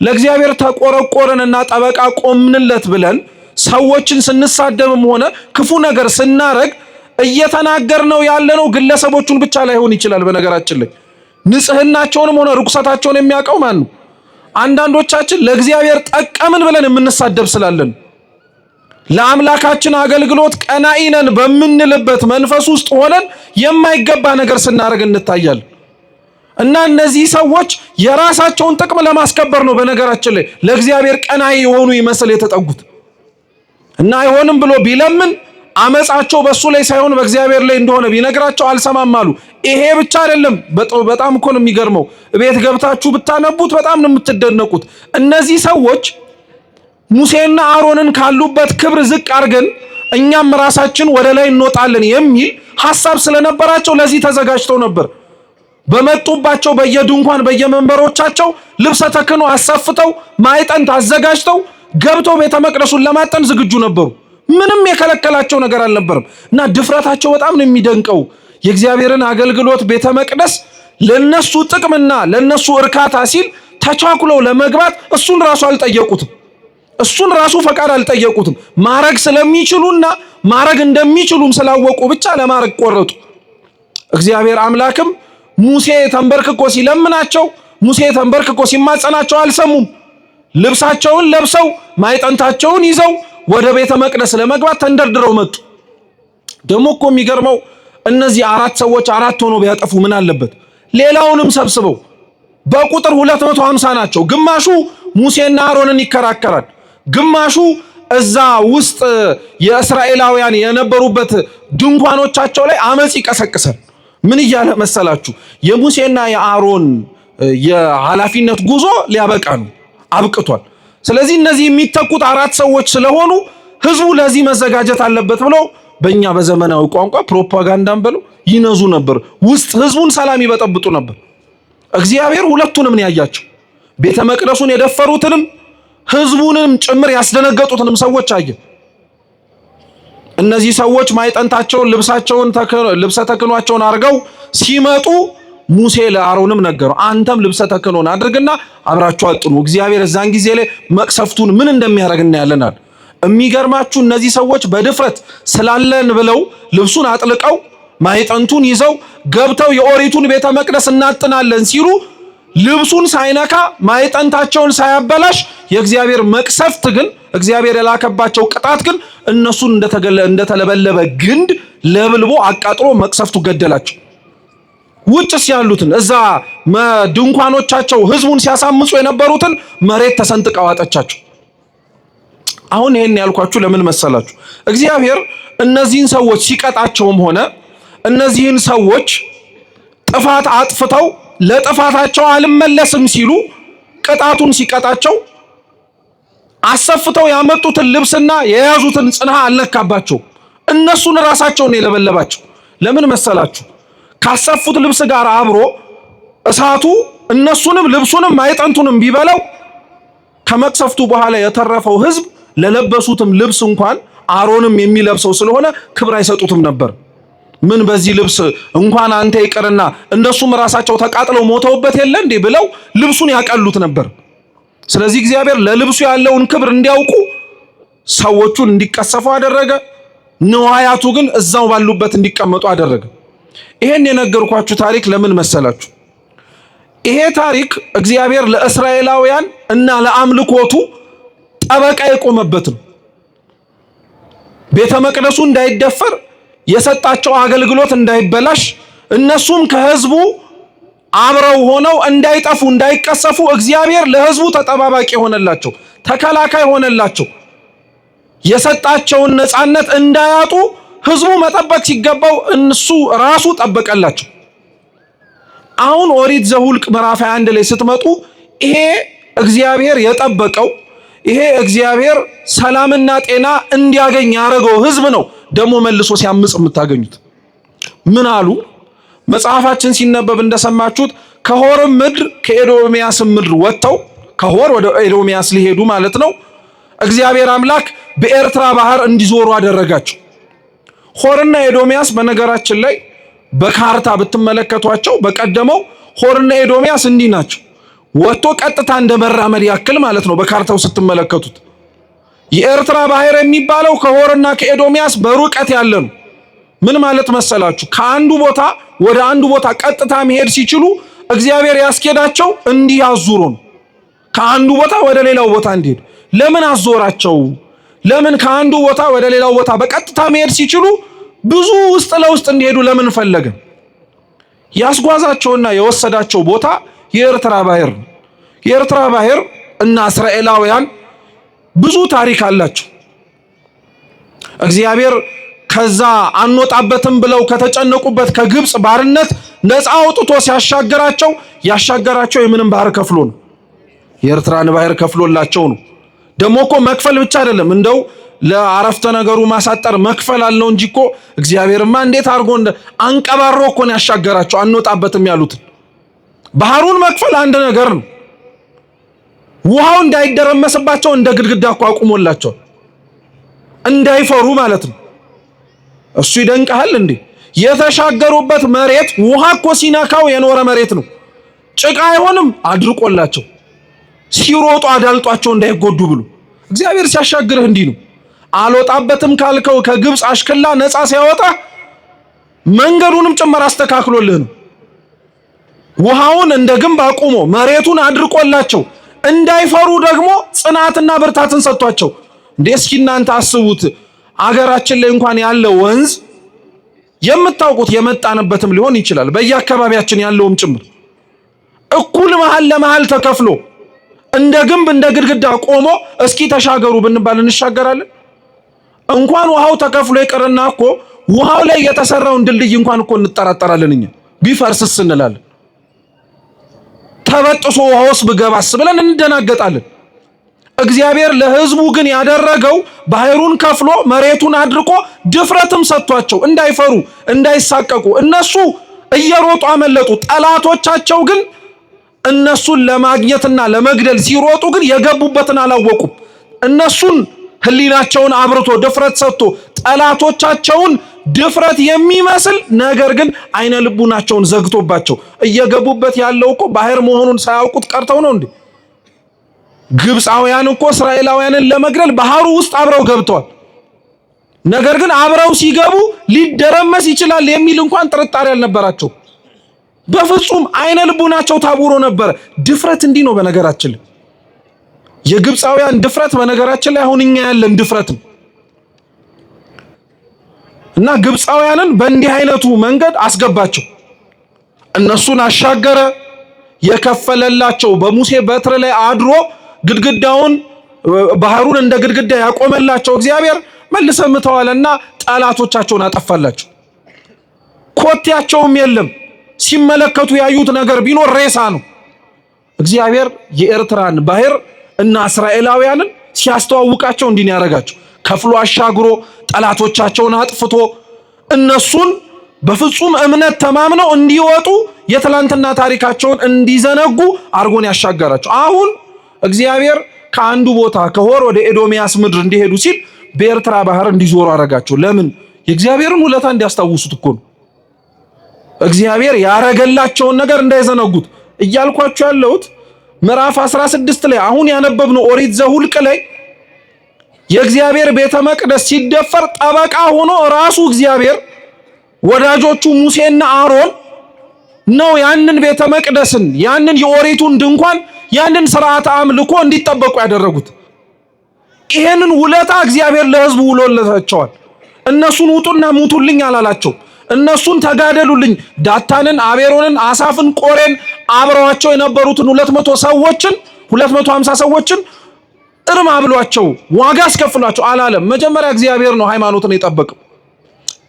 ለእግዚአብሔር ተቆረቆረንና ጠበቃ ቆምንለት ብለን ሰዎችን ስንሳደብም ሆነ ክፉ ነገር ስናረግ እየተናገርነው ያለነው ግለሰቦቹን ብቻ ላይሆን ይችላል። በነገራችን ላይ ንጽህናቸውንም ሆነ ርኩሰታቸውን የሚያውቀው ማን ነው? አንዳንዶቻችን ለእግዚአብሔር ጠቀምን ብለን የምንሳደብ ስላለን ለአምላካችን አገልግሎት ቀናኢ ነን በምንልበት መንፈስ ውስጥ ሆነን የማይገባ ነገር ስናደርግ እንታያለን። እና እነዚህ ሰዎች የራሳቸውን ጥቅም ለማስከበር ነው በነገራችን ላይ ለእግዚአብሔር ቀናኢ የሆኑ ይመስል የተጠጉት እና አይሆንም ብሎ ቢለምን አመጻቸው በሱ ላይ ሳይሆን በእግዚአብሔር ላይ እንደሆነ ቢነግራቸው አልሰማም አሉ። ይሄ ብቻ አይደለም፣ በጣም እኮ ነው የሚገርመው። ቤት ገብታችሁ ብታነቡት በጣም ነው የምትደነቁት። እነዚህ ሰዎች ሙሴና አሮንን ካሉበት ክብር ዝቅ አድርገን እኛም ራሳችን ወደ ላይ እንወጣለን የሚል ሐሳብ ስለነበራቸው ለዚህ ተዘጋጅተው ነበር። በመጡባቸው በየድንኳን በየመንበሮቻቸው ልብሰ ተክህኖ አሰፍተው ማዕጠንት አዘጋጅተው ገብተው ቤተ መቅደሱን ለማጠን ዝግጁ ነበሩ። ምንም የከለከላቸው ነገር አልነበረም እና ድፍረታቸው በጣም ነው የሚደንቀው። የእግዚአብሔርን አገልግሎት ቤተ መቅደስ ለነሱ ጥቅምና ለነሱ እርካታ ሲል ተቻኩለው ለመግባት እሱን ራሱ አልጠየቁትም። እሱን ራሱ ፈቃድ አልጠየቁትም። ማረግ ስለሚችሉና ማረግ እንደሚችሉም ስላወቁ ብቻ ለማረግ ቆረጡ። እግዚአብሔር አምላክም ሙሴ ተንበርክኮ ሲለምናቸው፣ ሙሴ ተንበርክኮ ሲማጸናቸው አልሰሙም። ልብሳቸውን ለብሰው ማዕጠንታቸውን ይዘው ወደ ቤተ መቅደስ ለመግባት ተንደርድረው መጡ። ደግሞ እኮ የሚገርመው እነዚህ አራት ሰዎች አራት ሆኖ ቢያጠፉ ምን አለበት? ሌላውንም ሰብስበው በቁጥር 250 ናቸው። ግማሹ ሙሴና አሮንን ይከራከራል፣ ግማሹ እዛ ውስጥ የእስራኤላውያን የነበሩበት ድንኳኖቻቸው ላይ አመጽ ይቀሰቅሳል። ምን እያለ መሰላችሁ? የሙሴና የአሮን የኃላፊነት ጉዞ ሊያበቃ ነው፣ አብቅቷል። ስለዚህ እነዚህ የሚተኩት አራት ሰዎች ስለሆኑ ህዝቡ ለዚህ መዘጋጀት አለበት ብለው በእኛ በዘመናዊ ቋንቋ ፕሮፓጋንዳን ብለው ይነዙ ነበር። ውስጥ ህዝቡን ሰላም ይበጠብጡ ነበር። እግዚአብሔር ሁለቱንም ያያቸው፣ ቤተ መቅደሱን የደፈሩትንም ህዝቡንም ጭምር ያስደነገጡትንም ሰዎች አየ። እነዚህ ሰዎች ማዕጠንታቸውን ልብሰ ተክህኗቸውን አድርገው ሲመጡ ሙሴ ለአሮንም ነገረው፣ አንተም ልብሰ ተክህኖን አድርግና አብራችሁ አጥኑ፣ እግዚአብሔር እዛን ጊዜ ላይ መቅሰፍቱን ምን እንደሚያደርግ እናያለናል። የሚገርማችሁ እነዚህ ሰዎች በድፍረት ስላለን ብለው ልብሱን አጥልቀው ማዕጠንቱን ይዘው ገብተው የኦሪቱን ቤተ መቅደስ እናጥናለን ሲሉ ልብሱን ሳይነካ ማዕጠንታቸውን ሳያበላሽ የእግዚአብሔር መቅሰፍት ግን እግዚአብሔር የላከባቸው ቅጣት ግን እነሱን እንደተለበለበ ግንድ ለብልቦ አቃጥሎ መቅሰፍቱ ገደላቸው። ውጭስ ያሉትን እዛ ድንኳኖቻቸው ህዝቡን ሲያሳምጹ የነበሩትን መሬት ተሰንጥቀ ዋጠቻቸው። አሁን ይሄን ያልኳችሁ ለምን መሰላችሁ? እግዚአብሔር እነዚህን ሰዎች ሲቀጣቸውም ሆነ እነዚህን ሰዎች ጥፋት አጥፍተው ለጥፋታቸው አልመለስም ሲሉ ቅጣቱን ሲቀጣቸው አሰፍተው ያመጡትን ልብስና የያዙትን ጽንሃ አልነካባቸው። እነሱን ራሳቸውን የለበለባቸው። ለምን መሰላችሁ? ካሰፉት ልብስ ጋር አብሮ እሳቱ እነሱንም ልብሱንም ማይጠንቱንም ቢበላው ከመቅሰፍቱ በኋላ የተረፈው ህዝብ ለለበሱትም ልብስ እንኳን አሮንም የሚለብሰው ስለሆነ ክብር አይሰጡትም ነበር። ምን በዚህ ልብስ እንኳን አንተ ይቀርና እንደሱም ራሳቸው ተቃጥለው ሞተውበት የለ እንዴ ብለው ልብሱን ያቀሉት ነበር። ስለዚህ እግዚአብሔር ለልብሱ ያለውን ክብር እንዲያውቁ ሰዎቹን እንዲቀሰፉ አደረገ። ንዋያቱ ግን እዛው ባሉበት እንዲቀመጡ አደረገ። ይሄን የነገርኳችሁ ታሪክ ለምን መሰላችሁ? ይሄ ታሪክ እግዚአብሔር ለእስራኤላውያን እና ለአምልኮቱ ጠበቃ የቆመበት ነው። ቤተ መቅደሱ እንዳይደፈር፣ የሰጣቸው አገልግሎት እንዳይበላሽ፣ እነሱም ከህዝቡ አብረው ሆነው እንዳይጠፉ እንዳይቀሰፉ እግዚአብሔር ለህዝቡ ተጠባባቂ ሆነላቸው፣ ተከላካይ ሆነላቸው። የሰጣቸውን ነፃነት እንዳያጡ ህዝቡ መጠበቅ ሲገባው እነሱ ራሱ ጠበቀላቸው። አሁን ኦሪት ዘኍልቍ ምዕራፍ 21 ላይ ስትመጡ ይሄ እግዚአብሔር የጠበቀው ይሄ እግዚአብሔር ሰላምና ጤና እንዲያገኝ ያደረገው ህዝብ ነው ደግሞ መልሶ ሲያምጽ የምታገኙት። ምን አሉ? መጽሐፋችን ሲነበብ እንደሰማችሁት ከሆርም ምድር ከኤዶምያስም ምድር ወጥተው ከሆር ወደ ኤዶምያስ ሊሄዱ ማለት ነው። እግዚአብሔር አምላክ በኤርትራ ባህር እንዲዞሩ አደረጋቸው። ሆርና ኤዶምያስ በነገራችን ላይ በካርታ ብትመለከቷቸው በቀደመው ሆርና ኤዶምያስ እንዲህ ናቸው። ወጥቶ ቀጥታ እንደ መራመድ ያክል ማለት ነው በካርታው ስትመለከቱት። የኤርትራ ባህር የሚባለው ከሆርና ከኤዶምያስ በሩቀት ያለ ነው። ምን ማለት መሰላችሁ? ከአንዱ ቦታ ወደ አንዱ ቦታ ቀጥታ መሄድ ሲችሉ እግዚአብሔር ያስኬዳቸው እንዲህ አዙሮ ነው። ከአንዱ ቦታ ወደ ሌላው ቦታ እንዲሄድ ለምን አዞራቸው? ለምን ከአንዱ ቦታ ወደ ሌላው ቦታ በቀጥታ መሄድ ሲችሉ ብዙ ውስጥ ለውስጥ እንዲሄዱ ለምን ፈለገ? ያስጓዛቸውና የወሰዳቸው ቦታ የኤርትራ ባህር ነው። የኤርትራ ባህር እና እስራኤላውያን ብዙ ታሪክ አላቸው። እግዚአብሔር ከዛ አንወጣበትም ብለው ከተጨነቁበት ከግብጽ ባርነት ነፃ አውጥቶ ሲያሻገራቸው ያሻገራቸው የምንም ባህር ከፍሎ ነው። የኤርትራን ባህር ከፍሎላቸው ነው። ደሞ እኮ መክፈል ብቻ አይደለም፣ እንደው ለአረፍተ ነገሩ ማሳጠር መክፈል አለው እንጂ እኮ እግዚአብሔርማ እንዴት አድርጎ አንቀባሮ እኮ ነው ያሻገራቸው። አንወጣበትም ያሉት ባህሩን መክፈል አንድ ነገር ነው። ውሃው እንዳይደረመስባቸው እንደ ግድግዳ እኮ አቁሞላቸው እንዳይፈሩ ማለት ነው። እሱ ይደንቀሃል እንዴ? የተሻገሩበት መሬት ውሃ እኮ ሲነካው የኖረ መሬት ነው። ጭቃ አይሆንም አድርቆላቸው ሲሮጡ አዳልጧቸው እንዳይጎዱ ብሎ እግዚአብሔር ሲያሻግርህ እንዲህ ነው። አልወጣበትም ካልከው ከግብጽ አሽከላ ነፃ ሲያወጣ መንገዱንም ጭምር አስተካክሎልህ ነው። ውሃውን እንደ ግንብ አቁሞ መሬቱን አድርቆላቸው እንዳይፈሩ ደግሞ ጽናትና ብርታትን ሰጥቷቸው። እንዴ እስኪ እናንተ አስቡት፣ አገራችን ላይ እንኳን ያለው ወንዝ የምታውቁት የመጣንበትም ሊሆን ይችላል በየአካባቢያችን ያለውም ጭምር እኩል መሃል ለመሃል ተከፍሎ እንደ ግንብ እንደ ግድግዳ ቆሞ እስኪ ተሻገሩ ብንባል እንሻገራለን? እንኳን ውሃው ተከፍሎ ይቀርና እኮ ውሃው ላይ የተሰራውን ድልድይ እንኳን እኮ እንጠራጠራለን። እኛ ቢፈርስስ እንላለን። ተበጥሶ ውሃውስ ብገባስ ብለን እንደናገጣለን። እግዚአብሔር ለሕዝቡ ግን ያደረገው ባህሩን ከፍሎ መሬቱን አድርቆ ድፍረትም ሰጥቷቸው እንዳይፈሩ እንዳይሳቀቁ እነሱ እየሮጡ አመለጡ። ጠላቶቻቸው ግን እነሱን ለማግኘትና ለመግደል ሲሮጡ ግን የገቡበትን አላወቁም። እነሱን ህሊናቸውን አብርቶ ድፍረት ሰጥቶ ጠላቶቻቸውን ድፍረት የሚመስል ነገር ግን አይነ ልቡናቸውን ዘግቶባቸው እየገቡበት ያለው እኮ ባህር መሆኑን ሳያውቁት ቀርተው ነው እንዴ? ግብፃውያን እኮ እስራኤላውያንን ለመግደል ባህሩ ውስጥ አብረው ገብተዋል። ነገር ግን አብረው ሲገቡ ሊደረመስ ይችላል የሚል እንኳን ጥርጣሬ አልነበራቸው። በፍጹም አይነ ልቡናቸው ታውሮ ነበር። ድፍረት እንዲህ ነው። በነገራችን ላይ የግብፃውያን ድፍረት በነገራችን ላይ አሁን እኛ ያለን ድፍረት ነው እና ግብፃውያንን በእንዲህ አይነቱ መንገድ አስገባቸው። እነሱን አሻገረ። የከፈለላቸው በሙሴ በትር ላይ አድሮ ግድግዳውን ባህሩን እንደ ግድግዳ ያቆመላቸው እግዚአብሔር መልሰው ምተዋልና ጠላቶቻቸውን አጠፋላቸው። ኮቴያቸውም የለም። ሲመለከቱ ያዩት ነገር ቢኖር ሬሳ ነው። እግዚአብሔር የኤርትራን ባህር እና እስራኤላውያንን ሲያስተዋውቃቸው እንዲህ ያደረጋቸው ከፍሎ አሻግሮ ጠላቶቻቸውን አጥፍቶ እነሱን በፍጹም እምነት ተማምነው እንዲወጡ የትላንትና ታሪካቸውን እንዲዘነጉ አርጎን ያሻገራቸው። አሁን እግዚአብሔር ከአንዱ ቦታ ከሆር ወደ ኤዶሚያስ ምድር እንዲሄዱ ሲል በኤርትራ ባህር እንዲዞሩ አረጋቸው። ለምን? የእግዚአብሔርን ውለታ እንዲያስታውሱት እኮ ነው። እግዚአብሔር ያረገላቸውን ነገር እንዳይዘነጉት እያልኳቸው ያለሁት ምዕራፍ 16 ላይ አሁን ያነበብነው ኦሪት ዘሁልቅ ላይ የእግዚአብሔር ቤተ መቅደስ ሲደፈር ጠበቃ ሆኖ ራሱ እግዚአብሔር ወዳጆቹ ሙሴና አሮን ነው ያንን ቤተ መቅደስን ያንን የኦሪቱን ድንኳን ያንን ሥርዓተ አምልኮ እንዲጠበቁ ያደረጉት። ይሄንን ውለታ እግዚአብሔር ለሕዝቡ ውሎላቸዋል። እነሱን ውጡና ሙቱልኝ አላላቸው። እነሱን ተጋደሉልኝ፣ ዳታንን፣ አቤሮንን፣ አሳፍን፣ ቆሬን አብረዋቸው የነበሩትን 200 ሰዎችን 250 ሰዎችን እርም አብሏቸው ዋጋ አስከፍሏቸው አላለም። መጀመሪያ እግዚአብሔር ነው ሃይማኖትን የጠበቀው።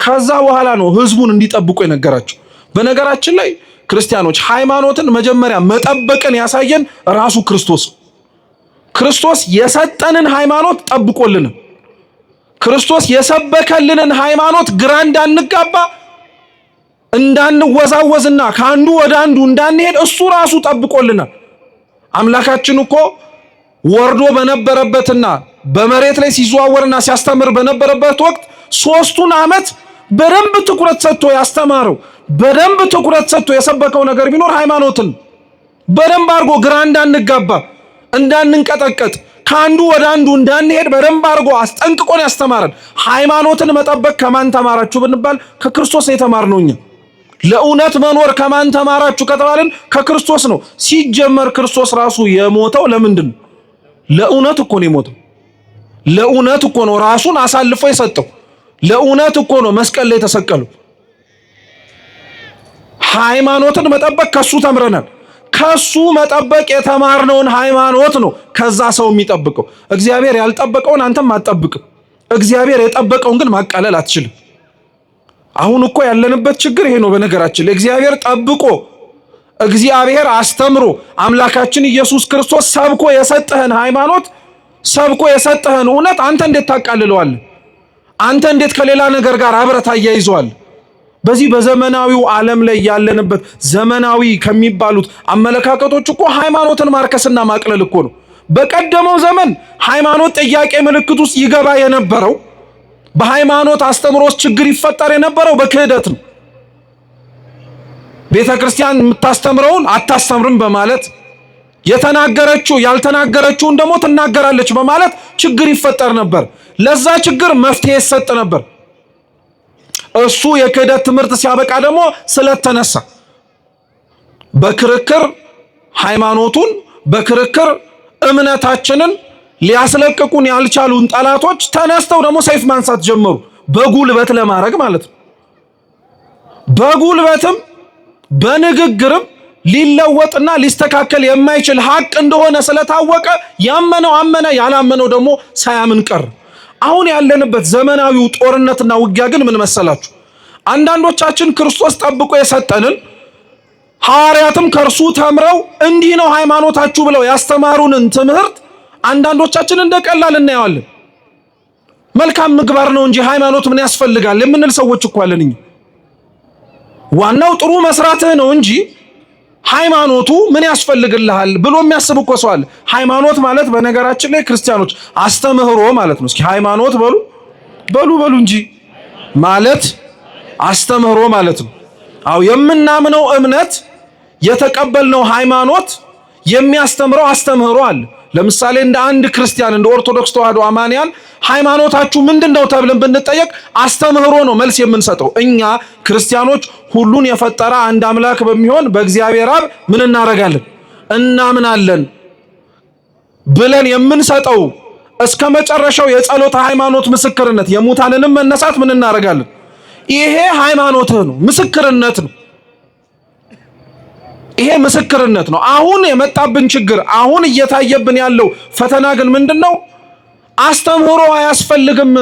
ከዛ በኋላ ነው ሕዝቡን እንዲጠብቁ የነገራቸው። በነገራችን ላይ ክርስቲያኖች ሃይማኖትን መጀመሪያ መጠበቅን ያሳየን ራሱ ክርስቶስ። ክርስቶስ የሰጠንን ሃይማኖት ጠብቆልን፣ ክርስቶስ የሰበከልንን ሃይማኖት ግራ እንዳንጋባ እንዳንወዛወዝና ከአንዱ ወደ አንዱ እንዳንሄድ እሱ ራሱ ጠብቆልናል። አምላካችን እኮ ወርዶ በነበረበትና በመሬት ላይ ሲዘዋወርና ሲያስተምር በነበረበት ወቅት 3 ዓመት በደንብ ትኩረት ሰጥቶ ያስተማረው በደንብ ትኩረት ሰጥቶ የሰበከው ነገር ቢኖር ሃይማኖትን በደንብ አድርጎ ግራ እንዳንጋባ እንዳንንቀጠቀጥ ከአንዱ ወደ አንዱ እንዳንሄድ በደንብ አድርጎ አስጠንቅቆን ያስተማረን። ሃይማኖትን መጠበቅ ከማን ተማራችሁ ብንባል ከክርስቶስ የተማርነው እኛ። ለእውነት መኖር ከማን ተማራችሁ ከተባልን ከክርስቶስ ነው። ሲጀመር ክርስቶስ ራሱ የሞተው ለምንድን ነው? ለእውነት እኮ ነው የሞተው። ለእውነት እኮ ነው ራሱን አሳልፎ የሰጠው። ለእውነት እኮ ነው መስቀል ላይ የተሰቀለው። ሃይማኖትን መጠበቅ ከሱ ተምረናል። ከሱ መጠበቅ የተማርነውን ሃይማኖት ነው ከዛ ሰው የሚጠብቀው። እግዚአብሔር ያልጠበቀውን አንተም አትጠብቅም። እግዚአብሔር የጠበቀውን ግን ማቃለል አትችልም። አሁን እኮ ያለንበት ችግር ይሄ ነው። በነገራችን ላይ እግዚአብሔር ጠብቆ እግዚአብሔር አስተምሮ አምላካችን ኢየሱስ ክርስቶስ ሰብኮ የሰጠህን ሃይማኖት ሰብኮ የሰጠህን እውነት አንተ እንዴት ታቃልለዋለህ? አንተ እንዴት ከሌላ ነገር ጋር አብረህ ታያይዘዋለህ? በዚህ በዘመናዊው ዓለም ላይ ያለንበት ዘመናዊ ከሚባሉት አመለካከቶች እኮ ሃይማኖትን ማርከስና ማቅለል እኮ ነው። በቀደመው ዘመን ሃይማኖት ጥያቄ ምልክት ውስጥ ይገባ የነበረው በሃይማኖት አስተምሮስ ችግር ይፈጠር የነበረው በክህደት ነው። ቤተ ክርስቲያን የምታስተምረውን አታስተምርም በማለት የተናገረችው ያልተናገረችውን ደግሞ ትናገራለች በማለት ችግር ይፈጠር ነበር። ለዛ ችግር መፍትሄ ይሰጥ ነበር። እሱ የክህደት ትምህርት ሲያበቃ ደግሞ ስለተነሳ በክርክር ሃይማኖቱን በክርክር እምነታችንን ሊያስለቅቁን ያልቻሉን ጠላቶች ተነስተው ደግሞ ሰይፍ ማንሳት ጀመሩ። በጉልበት ለማድረግ ማለት ነው። በጉልበትም በንግግርም ሊለወጥና ሊስተካከል የማይችል ሀቅ እንደሆነ ስለታወቀ ያመነው አመነ፣ ያላመነው ደግሞ ሳያምን ቀር። አሁን ያለንበት ዘመናዊው ጦርነትና ውጊያ ግን ምን መሰላችሁ? አንዳንዶቻችን ክርስቶስ ጠብቆ የሰጠንን ሐዋርያትም ከርሱ ተምረው እንዲህ ነው ሃይማኖታችሁ ብለው ያስተማሩንን ትምህርት አንዳንዶቻችን እንደቀላል እናየዋለን። መልካም ምግባር ነው እንጂ ሃይማኖት ምን ያስፈልጋል የምንል ሰዎች እኮ አለን እኛ። ዋናው ጥሩ መስራትህ ነው እንጂ ሃይማኖቱ ምን ያስፈልግልሃል ብሎ የሚያስብ እኮ ሰው አለ። ሃይማኖት ማለት በነገራችን ላይ ክርስቲያኖች አስተምህሮ ማለት ነው። እስኪ ሃይማኖት በሉ እንጂ ማለት አስተምህሮ ማለት ነው። አው የምናምነው እምነት የተቀበልነው ሃይማኖት የሚያስተምረው አስተምህሮ አለ። ለምሳሌ እንደ አንድ ክርስቲያን እንደ ኦርቶዶክስ ተዋህዶ አማንያን ሃይማኖታችሁ ምንድነው ተብለን ብንጠየቅ አስተምህሮ ነው መልስ የምንሰጠው። እኛ ክርስቲያኖች ሁሉን የፈጠረ አንድ አምላክ በሚሆን በእግዚአብሔር አብ ምን እናረጋለን? እናምናለን ብለን የምንሰጠው እስከ መጨረሻው የጸሎት ሃይማኖት ምስክርነት የሙታንንም መነሳት ምን እናረጋለን? ይሄ ሃይማኖትህ ነው፣ ምስክርነት ነው። ይሄ ምስክርነት ነው። አሁን የመጣብን ችግር፣ አሁን እየታየብን ያለው ፈተና ግን ምንድነው? አስተምህሮ አያስፈልግም፣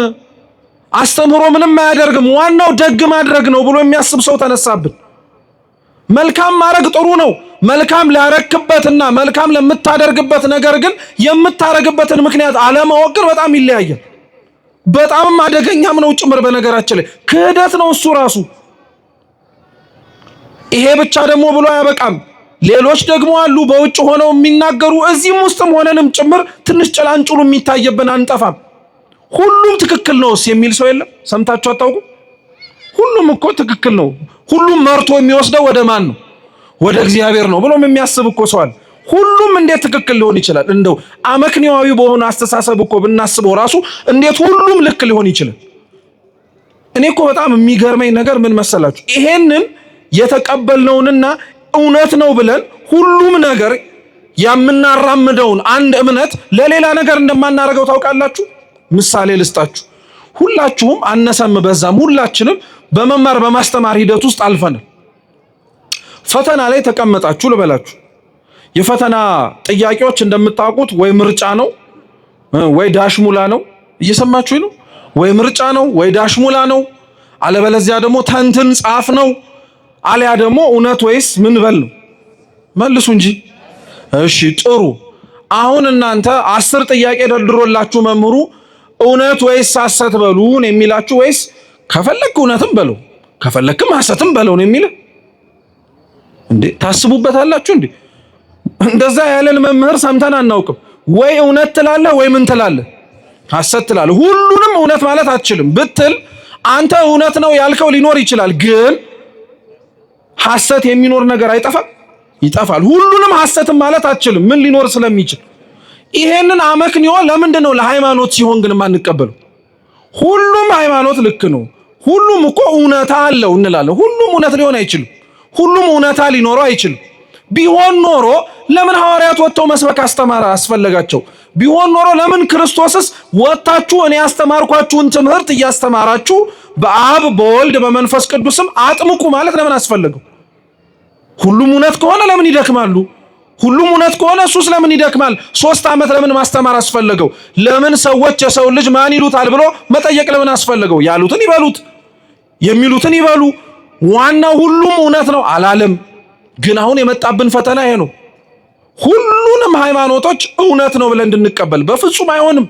አስተምህሮ ምንም አያደርግም፣ ዋናው ደግ ማድረግ ነው ብሎ የሚያስብ ሰው ተነሳብን። መልካም ማድረግ ጥሩ ነው። መልካም ላረክበትና መልካም ለምታደርግበት ነገር ግን የምታረግበትን ምክንያት አለማወቅ ግን በጣም ይለያያል። በጣም አደገኛም ነው ጭምር። በነገራችን ላይ ክህደት ነው እሱ ራሱ። ይሄ ብቻ ደግሞ ብሎ አያበቃም። ሌሎች ደግሞ አሉ በውጭ ሆነው የሚናገሩ፣ እዚህም ውስጥም ሆነንም ጭምር ትንሽ ጭላንጭሉ የሚታየብን አንጠፋም። ሁሉም ትክክል ነውስ የሚል ሰው የለም። ሰምታችሁ አታውቁ? ሁሉም እኮ ትክክል ነው፣ ሁሉም መርቶ የሚወስደው ወደ ማን ነው? ወደ እግዚአብሔር ነው ብሎም የሚያስብ እኮ ሰው አለ። ሁሉም እንዴት ትክክል ሊሆን ይችላል? እንደው አመክንያዊ በሆነ አስተሳሰብ እኮ ብናስበው ራሱ እንዴት ሁሉም ልክ ሊሆን ይችላል? እኔ እኮ በጣም የሚገርመኝ ነገር ምን መሰላችሁ? ይሄንን የተቀበልነውንና እውነት ነው ብለን ሁሉም ነገር የምናራምደውን አንድ እምነት ለሌላ ነገር እንደማናረገው ታውቃላችሁ? ምሳሌ ልስጣችሁ። ሁላችሁም አነሰም በዛም ሁላችንም በመማር በማስተማር ሂደት ውስጥ አልፈናል። ፈተና ላይ ተቀመጣችሁ ልበላችሁ። የፈተና ጥያቄዎች እንደምታውቁት ወይ ምርጫ ነው ወይ ዳሽሙላ ነው። እየሰማችሁ ነው? ወይ ምርጫ ነው ወይ ዳሽሙላ ነው። አለበለዚያ ደግሞ ተንትን ጻፍ ነው። አሊያ ደግሞ እውነት ወይስ ምን በል ነው። መልሱ እንጂ። እሺ ጥሩ። አሁን እናንተ 10 ጥያቄ ደርድሮላችሁ መምህሩ እውነት ወይስ ሐሰት በሉን የሚላችሁ ወይስ ከፈለክ እውነትም በለው ከፈለክም ሐሰትም በለው ነው የሚል እንዴ? ታስቡበታላችሁ እንዴ? እንደዛ ያለን መምህር ሰምተን አናውቅም። ወይ እውነት ትላለህ ወይ ምን ትላለህ? ሐሰት ትላለህ። ሁሉንም እውነት ማለት አትችልም ብትል አንተ እውነት ነው ያልከው ሊኖር ይችላል፣ ግን ሐሰት የሚኖር ነገር አይጠፋም? ይጠፋል። ሁሉንም ሐሰትም ማለት አትችልም፣ ምን ሊኖር ስለሚችል። ይሄንን አመክንዮ ለምንድን ነው ለሃይማኖት ሲሆን ግን የማንቀበለው? ሁሉም ሃይማኖት ልክ ነው፣ ሁሉም እኮ እውነታ አለው እንላለን። ሁሉም እውነት ሊሆን አይችልም፣ ሁሉም እውነታ ሊኖረው አይችልም። ቢሆን ኖሮ ለምን ሐዋርያት ወጥተው መስበክ አስፈለጋቸው? ቢሆን ኖሮ ለምን ክርስቶስስ ወጣችሁ እኔ ያስተማርኳችሁን ትምህርት እያስተማራችሁ በአብ በወልድ በመንፈስ ቅዱስም አጥምቁ ማለት ለምን አስፈለገው? ሁሉም እውነት ከሆነ ለምን ይደክማሉ? ሁሉም እውነት ከሆነ እሱስ ለምን ይደክማል? 3 ዓመት ለምን ማስተማር አስፈለገው? ለምን ሰዎች የሰው ልጅ ማን ይሉታል ብሎ መጠየቅ ለምን አስፈለገው? ያሉትን ይበሉት፣ የሚሉትን ይበሉ፣ ዋናው ሁሉም እውነት ነው አላለም። ግን አሁን የመጣብን ፈተና ይሄ ነው። ሁሉንም ሃይማኖቶች እውነት ነው ብለን እንድንቀበል በፍጹም አይሆንም።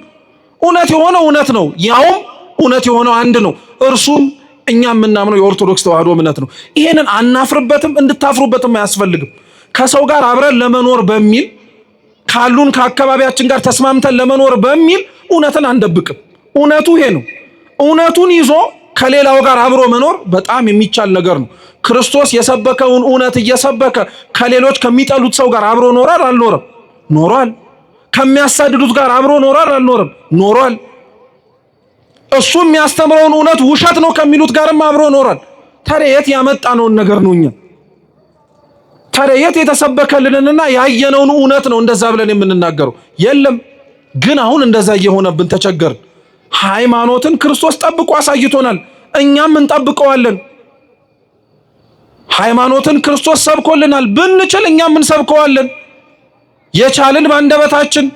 እውነት የሆነው እውነት ነው፣ ያውም እውነት የሆነው አንድ ነው። እርሱም እኛ የምናምነው የኦርቶዶክስ ተዋህዶ እምነት ነው። ይሄንን አናፍርበትም፣ እንድታፍሩበትም አያስፈልግም። ከሰው ጋር አብረን ለመኖር በሚል ካሉን ከአካባቢያችን ጋር ተስማምተን ለመኖር በሚል እውነትን አንደብቅም። እውነቱ ይሄ ነው። እውነቱን ይዞ ከሌላው ጋር አብሮ መኖር በጣም የሚቻል ነገር ነው። ክርስቶስ የሰበከውን እውነት እየሰበከ ከሌሎች ከሚጠሉት ሰው ጋር አብሮ ኖሯል አልኖረም? ኖሯል። ከሚያሳድዱት ጋር አብሮ ኖሯል አልኖረም? ኖሯል። እሱ የሚያስተምረውን እውነት ውሸት ነው ከሚሉት ጋርም አብሮ ኖሯል። ታዲያ የት ያመጣነውን ነገር ነው እኛ? ታዲያ የት የተሰበከልንና ያየነውን እውነት ነው እንደዛ ብለን የምንናገረው? የለም። ግን አሁን እንደዛ እየሆነብን ተቸገርን። ሃይማኖትን ክርስቶስ ጠብቆ አሳይቶናል፣ እኛም እንጠብቀዋለን። ሃይማኖትን ክርስቶስ ሰብኮልናል፣ ብንችል እኛም እንሰብከዋለን። የቻልን ባንደበታችን፣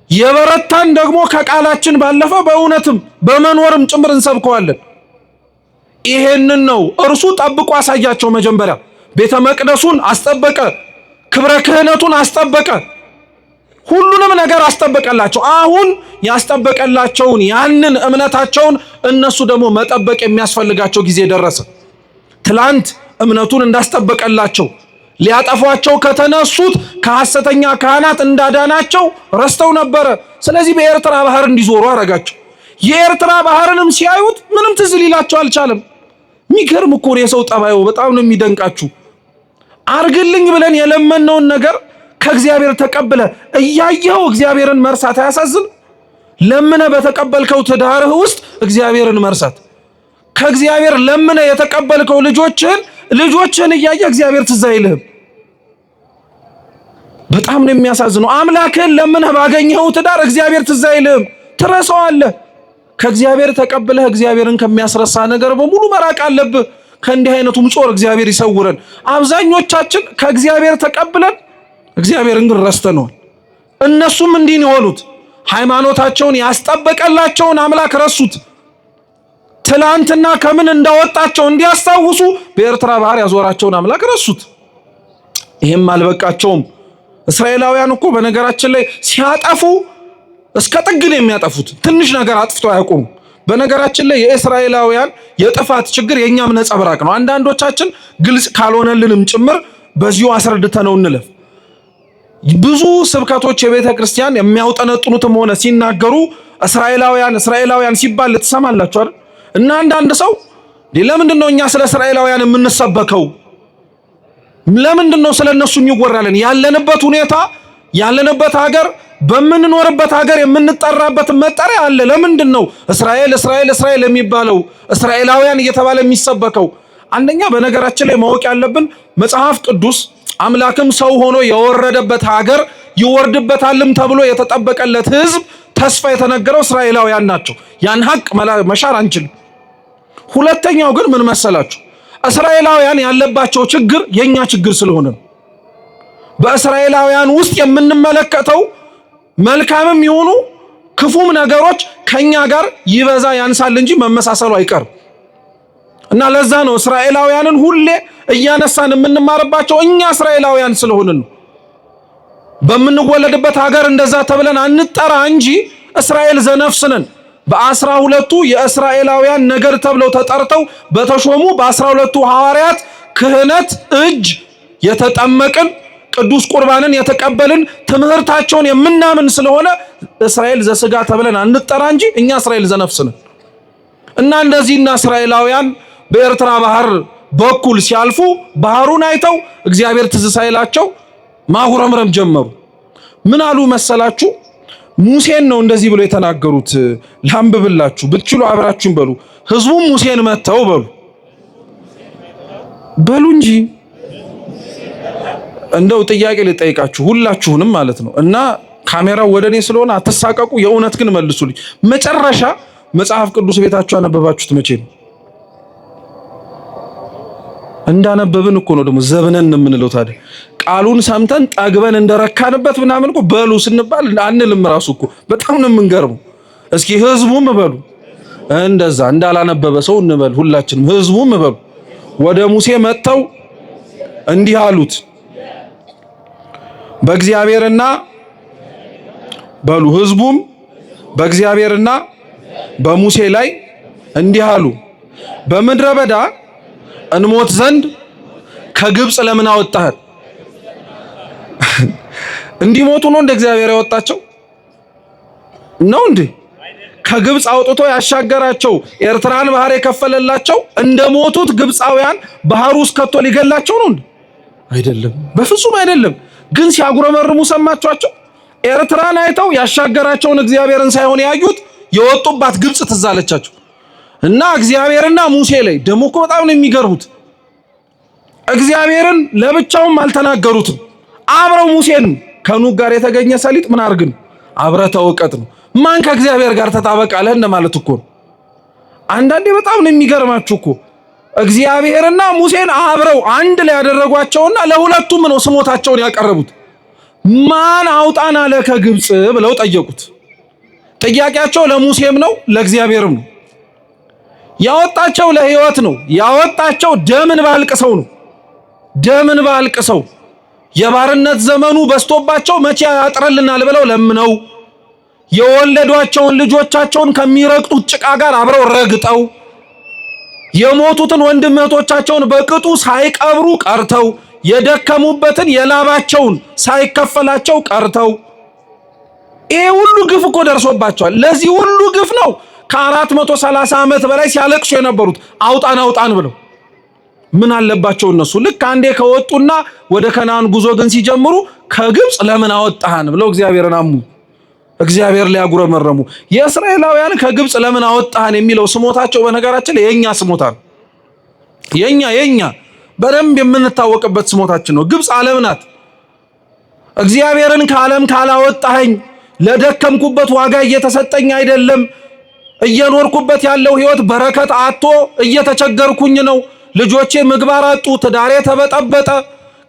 የበረታን ደግሞ ከቃላችን ባለፈ በእውነትም በመኖርም ጭምር እንሰብከዋለን። ይሄንን ነው እርሱ ጠብቆ አሳያቸው። መጀመሪያ ቤተ መቅደሱን አስጠበቀ፣ ክብረ ክህነቱን አስጠበቀ፣ ሁሉንም ነገር አስጠበቀላቸው። አሁን ያስጠበቀላቸውን ያንን እምነታቸውን እነሱ ደግሞ መጠበቅ የሚያስፈልጋቸው ጊዜ ደረሰ። ትላንት እምነቱን እንዳስጠበቀላቸው ሊያጠፏቸው ከተነሱት ከሐሰተኛ ካህናት እንዳዳናቸው ረስተው ነበረ። ስለዚህ በኤርትራ ባህር እንዲዞሩ አረጋቸው። የኤርትራ ባህርንም ሲያዩት ምንም ትዝ ሊላቸው አልቻለም። የሚገርም እኮ ነው የሰው ጠባዩ፣ በጣም ነው የሚደንቃችሁ። አርግልኝ ብለን የለመነውን ነገር ከእግዚአብሔር ተቀብለ እያየኸው እግዚአብሔርን መርሳት አያሳዝን? ለምነ በተቀበልከው ትዳርህ ውስጥ እግዚአብሔርን መርሳት፣ ከእግዚአብሔር ለምነ የተቀበልከው ልጆችህን እያየ እግዚአብሔር ትዝ አይልህም። በጣም ነው የሚያሳዝነው። አምላክህን ለምነህ ባገኘኸው ትዳር እግዚአብሔር ትዝ አይልህም፣ ትረሳዋለህ። ከእግዚአብሔር ተቀብለህ እግዚአብሔርን ከሚያስረሳ ነገር በሙሉ መራቅ አለብህ። ከእንዲህ አይነቱም ጾር እግዚአብሔር ይሰውረን። አብዛኞቻችን ከእግዚአብሔር ተቀብለን እግዚአብሔርን ግን ረስተነዋል። እነሱም እንዲህ ነው የሆኑት። ሃይማኖታቸውን ያስጠበቀላቸውን አምላክ ረሱት። ትላንትና ከምን እንዳወጣቸው እንዲያስታውሱ በኤርትራ ባህር ያዞራቸውን አምላክ ረሱት። ይሄም አልበቃቸውም። እስራኤላውያን እኮ በነገራችን ላይ ሲያጠፉ እስከ ጥግ ነው የሚያጠፉት። ትንሽ ነገር አጥፍቶ አያውቁም። በነገራችን ላይ የእስራኤላውያን የጥፋት ችግር የኛም ነጸብራቅ ነው። አንዳንዶቻችን ግልጽ ካልሆነልንም ጭምር በዚሁ አስረድተነው እንለፍ። ብዙ ስብከቶች የቤተ ክርስቲያን የሚያውጠነጥኑትም ሆነ ሲናገሩ እስራኤላውያን ሲባል ትሰማላችሁ አይደል? እና አንዳንድ ሰው ለምንድነው እኛ ስለ እስራኤላውያን የምንሰበከው? ለምንድነው ስለነሱ የሚወራለን? ያለንበት ሁኔታ ያለንበት ሀገር በምንኖርበት ሀገር የምንጠራበት መጠሪያ አለ። ለምንድነው እስራኤል የሚባለው እስራኤላውያን እየተባለ የሚሰበከው? አንደኛ በነገራችን ላይ ማወቅ ያለብን መጽሐፍ ቅዱስ አምላክም ሰው ሆኖ የወረደበት ሀገር ይወርድበታልም ተብሎ የተጠበቀለት ሕዝብ ተስፋ የተነገረው እስራኤላውያን ናቸው። ያን ሀቅ መሻር አንችልም። ሁለተኛው ግን ምን መሰላችሁ? እስራኤላውያን ያለባቸው ችግር የኛ ችግር ስለሆነ ነው። በእስራኤላውያን ውስጥ የምንመለከተው መልካምም ይሁኑ ክፉም ነገሮች ከኛ ጋር ይበዛ ያንሳል እንጂ መመሳሰሉ አይቀርም። እና ለዛ ነው እስራኤላውያንን ሁሌ እያነሳን የምንማርባቸው እኛ እስራኤላውያን ስለሆንን ነው። በምንወለድበት ሀገር እንደዛ ተብለን አንጠራ እንጂ እስራኤል ዘነፍስ ነን። በ12ቱ የእስራኤላውያን ነገድ ተብለው ተጠርተው በተሾሙ በ12ቱ ሐዋርያት ክህነት እጅ የተጠመቅን ቅዱስ ቁርባንን የተቀበልን ትምህርታቸውን የምናምን ስለሆነ እስራኤል ዘስጋ ተብለን አንጠራ እንጂ እኛ እስራኤል ዘነፍስ ነን። እና እንደዚህና እስራኤላውያን በኤርትራ ባህር በኩል ሲያልፉ ባህሩን አይተው እግዚአብሔር ትዝ ሳይላቸው ማጉረምረም ጀመሩ። ምን አሉ መሰላችሁ? ሙሴን ነው እንደዚህ ብሎ የተናገሩት። ላንብብላችሁ፣ ብትችሉ አብራችሁን በሉ። ህዝቡም ሙሴን መተው በሉ እንጂ እንደው ጥያቄ ልጠይቃችሁ ሁላችሁንም ማለት ነው። እና ካሜራው ወደኔ ስለሆነ አትሳቀቁ። የእውነት ግን መልሱልኝ። መጨረሻ መጽሐፍ ቅዱስ ቤታችሁ አነበባችሁት መቼ ነው? እንዳነበብን እኮ ነው ደግሞ ዘብነን የምንለው። ታዲያ ቃሉን ሰምተን ጠግበን እንደረካንበት ምናምን እኮ በሉ ስንባል አንልም። ራሱ እኮ በጣም ነው የምንገርመው። እስኪ ህዝቡም በሉ እንደዛ እንዳላነበበ ሰው እንበል ሁላችንም። ህዝቡም በሉ ወደ ሙሴ መጥተው እንዲህ አሉት፣ በእግዚአብሔርና በሉ ህዝቡም በእግዚአብሔርና በሙሴ ላይ እንዲህ አሉ፣ በምድረ በዳ እንሞት ዘንድ ከግብፅ ለምን አወጣህን? እንዲሞቱ ነው እንደ እግዚአብሔር ያወጣቸው ነው እንዴ? ከግብፅ አውጥቶ ያሻገራቸው ኤርትራን ባህር የከፈለላቸው እንደሞቱት ግብፃውያን ባህር ውስጥ ከቶ ሊገላቸው ነው እንዴ? አይደለም፣ በፍጹም አይደለም። ግን ሲያጉረመርሙ ሰማችኋቸው? ኤርትራን አይተው ያሻገራቸውን እግዚአብሔርን ሳይሆን ያዩት የወጡባት ግብፅ ትዝ አለቻቸው። እና እግዚአብሔርና ሙሴ ላይ ደግሞ እኮ በጣም ነው የሚገርሙት። እግዚአብሔርን ለብቻውም አልተናገሩትም። አብረው ሙሴን ከኑግ ጋር የተገኘ ሰሊጥ ምን አርግን አብረ ተወቀጥ ነው። ማን ከእግዚአብሔር ጋር ተጣበቃለህ እንደማለት እኮ ነው። አንዳንዴ በጣም ነው የሚገርማችሁ እኮ እግዚአብሔርና ሙሴን አብረው አንድ ላይ ያደረጓቸውና ለሁለቱም ነው ስሞታቸውን ያቀረቡት። ማን አውጣን አለ ከግብፅ ብለው ጠየቁት። ጥያቄያቸው ለሙሴም ነው ለእግዚአብሔርም ነው። ያወጣቸው ለሕይወት ነው። ያወጣቸው ደምን ባልቅሰው ነው። ደምን ባልቅሰው የባርነት ዘመኑ በስቶባቸው መቼ ያጥረልናል ብለው ለምነው የወለዷቸውን ልጆቻቸውን ከሚረግጡት ጭቃ ጋር አብረው ረግጠው የሞቱትን ወንድም እህቶቻቸውን በቅጡ ሳይቀብሩ ቀርተው የደከሙበትን የላባቸውን ሳይከፈላቸው ቀርተው ይሄ ሁሉ ግፍ እኮ ደርሶባቸዋል። ለዚህ ሁሉ ግፍ ነው ከ430 ዓመት በላይ ሲያለቅሱ የነበሩት አውጣን ብለው። ምን አለባቸው እነሱ? ልክ አንዴ ከወጡና ወደ ከነዓን ጉዞ ግን ሲጀምሩ ከግብፅ ለምን አወጣህን ብለው እግዚአብሔርን አሙ። እግዚአብሔር ሊያጉረመረሙ። የእስራኤላውያን ከግብፅ ለምን አወጣህን የሚለው ስሞታቸው በነገራችን ላይ የኛ ስሞታ ነው። የኛ በደንብ የምንታወቅበት ስሞታችን ነው። ግብፅ ዓለም ናት። እግዚአብሔርን ከዓለም ካላወጣኸኝ ለደከምኩበት ዋጋ እየተሰጠኝ አይደለም፣ እየኖርኩበት ያለው ህይወት በረከት አጥቶ እየተቸገርኩኝ ነው፣ ልጆቼ ምግባር አጡ፣ ትዳሬ ተበጠበጠ፣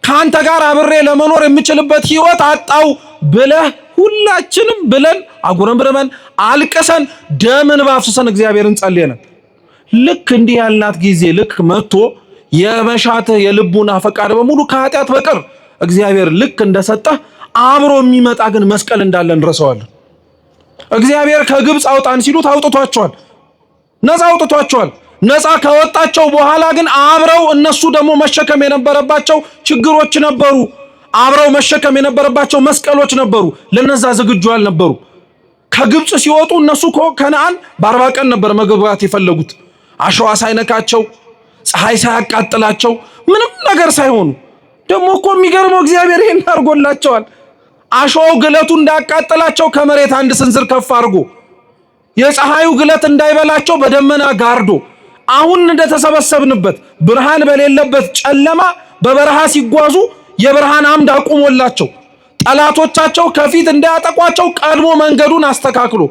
ካንተ ጋር አብሬ ለመኖር የምችልበት ህይወት አጣው ብለህ ሁላችንም ብለን አጉረምርመን አልቅሰን ደምን ባፍሰን እግዚአብሔርን ጸልየናል። ልክ እንዲህ ያልናት ጊዜ ልክ መጥቶ የመሻትህ የልቡና ፈቃድ በሙሉ ከኃጢአት በቀር እግዚአብሔር ልክ እንደሰጠህ አብሮ የሚመጣ ግን መስቀል እንዳለ እንረሳዋለን። እግዚአብሔር ከግብፅ አውጣን ሲሉት አውጥቷቸዋል፣ ነፃ አውጥቷቸዋል። ነፃ ካወጣቸው በኋላ ግን አብረው እነሱ ደግሞ መሸከም የነበረባቸው ችግሮች ነበሩ። አብረው መሸከም የነበረባቸው መስቀሎች ነበሩ። ለነዛ ዝግጁ አልነበሩ። ከግብፅ ሲወጡ እነሱ ከነዓን በ40 ቀን ነበር መግባት የፈለጉት። አሸዋ ሳይነካቸው፣ ፀሐይ ሳያቃጥላቸው፣ ምንም ነገር ሳይሆኑ። ደግሞ እኮ የሚገርመው እግዚአብሔር ይሄን አድርጎላቸዋል። አሸዋው ግለቱ እንዳያቃጥላቸው ከመሬት አንድ ስንዝር ከፍ አድርጎ፣ የፀሐዩ ግለት እንዳይበላቸው በደመና ጋርዶ፣ አሁን እንደተሰበሰብንበት ብርሃን በሌለበት ጨለማ በበረሃ ሲጓዙ የብርሃን አምድ አቁሞላቸው፣ ጠላቶቻቸው ከፊት እንዳያጠቋቸው ቀድሞ መንገዱን አስተካክሎ፣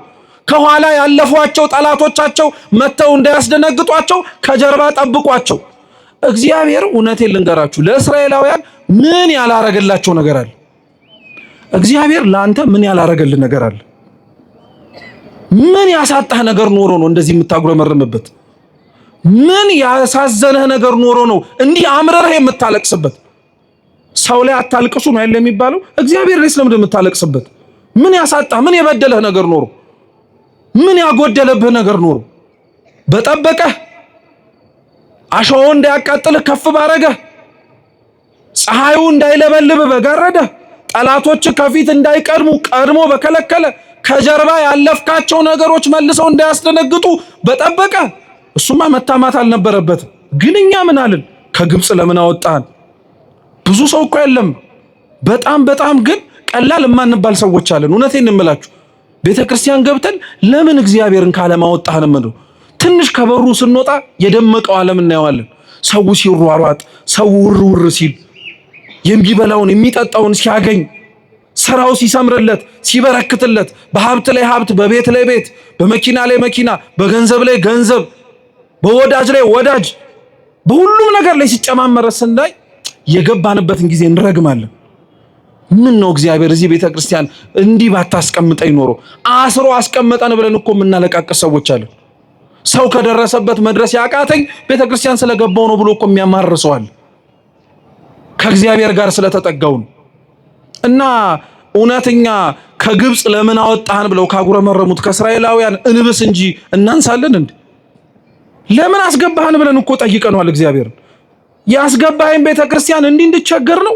ከኋላ ያለፏቸው ጠላቶቻቸው መተው እንዳያስደነግጧቸው ከጀርባ ጠብቋቸው። እግዚአብሔር እውነቴን ልንገራችሁ ለእስራኤላውያን ምን ያላረገላቸው ነገር አለ? እግዚአብሔር ለአንተ ምን ያላረገልህ ነገር አለ? ምን ያሳጣህ ነገር ኖሮ ነው እንደዚህ የምታጉረመርምበት? ምን ያሳዘነህ ነገር ኖሮ ነው እንዲህ አምረርህ የምታለቅስበት? ሰው ላይ አታልቅሱ ነው አይደል የሚባለው? እግዚአብሔር ላይ ስለምን የምታለቅስበት? ምን ያሳጣህ? ምን የበደለህ ነገር ኖሮ? ምን ያጎደለብህ ነገር ኖሮ? በጠበቀህ፣ አሸዋው እንዳያቃጥልህ ከፍ ባረገህ፣ ፀሐዩ እንዳይለበልብህ በጋረደህ፣ ጠላቶች ከፊት እንዳይቀድሙ ቀድሞ በከለከለ፣ ከጀርባ ያለፍካቸው ነገሮች መልሰው እንዳያስደነግጡ በጠበቀ። እሱማ መታማት አልነበረበትም። ግን እኛ ምን አልን? ከግብፅ ለምን አወጣን? ብዙ ሰው እኮ የለም በጣም ግን ቀላል የማንባል ሰዎች አለን። እውነቴን እንምላችሁ ቤተክርስቲያን ገብተን ለምን እግዚአብሔርን ካለማወጣህን ነው። ትንሽ ከበሩ ስንወጣ የደመቀው ዓለም እናየዋለን። ሰው ሲሯሯጥ፣ ሰው ውር ሲል፣ የሚበላውን የሚጠጣውን ሲያገኝ፣ ስራው ሲሰምርለት፣ ሲበረክትለት፣ በሀብት ላይ ሀብት፣ በቤት ላይ ቤት፣ በመኪና ላይ መኪና፣ በገንዘብ ላይ ገንዘብ፣ በወዳጅ ላይ ወዳጅ፣ በሁሉም ነገር ላይ ሲጨማመረ ስናይ የገባንበትን ጊዜ እንረግማለን። ምን ነው እግዚአብሔር እዚህ ቤተክርስቲያን እንዲህ ባታስቀምጠኝ ኖሮ፣ አስሮ አስቀመጠን ብለን እኮ የምናለቃቅስ ሰዎች አለን። ሰው ከደረሰበት መድረስ ያቃተኝ ቤተክርስቲያን ስለገባው ነው ብሎ እኮ የሚያማርሰዋል። ከእግዚአብሔር ጋር ስለተጠጋው ነው። እና እውነተኛ ከግብፅ ለምን አወጣህን ብለው ካጉረመረሙት ከእስራኤላውያን እንብስ እንጂ እናንሳለን እንዴ? ለምን አስገባህን ብለን እኮ ጠይቀነዋል እግዚአብሔርን። ያስገባህን ቤተክርስቲያን እንዲህ እንድቸገር ነው?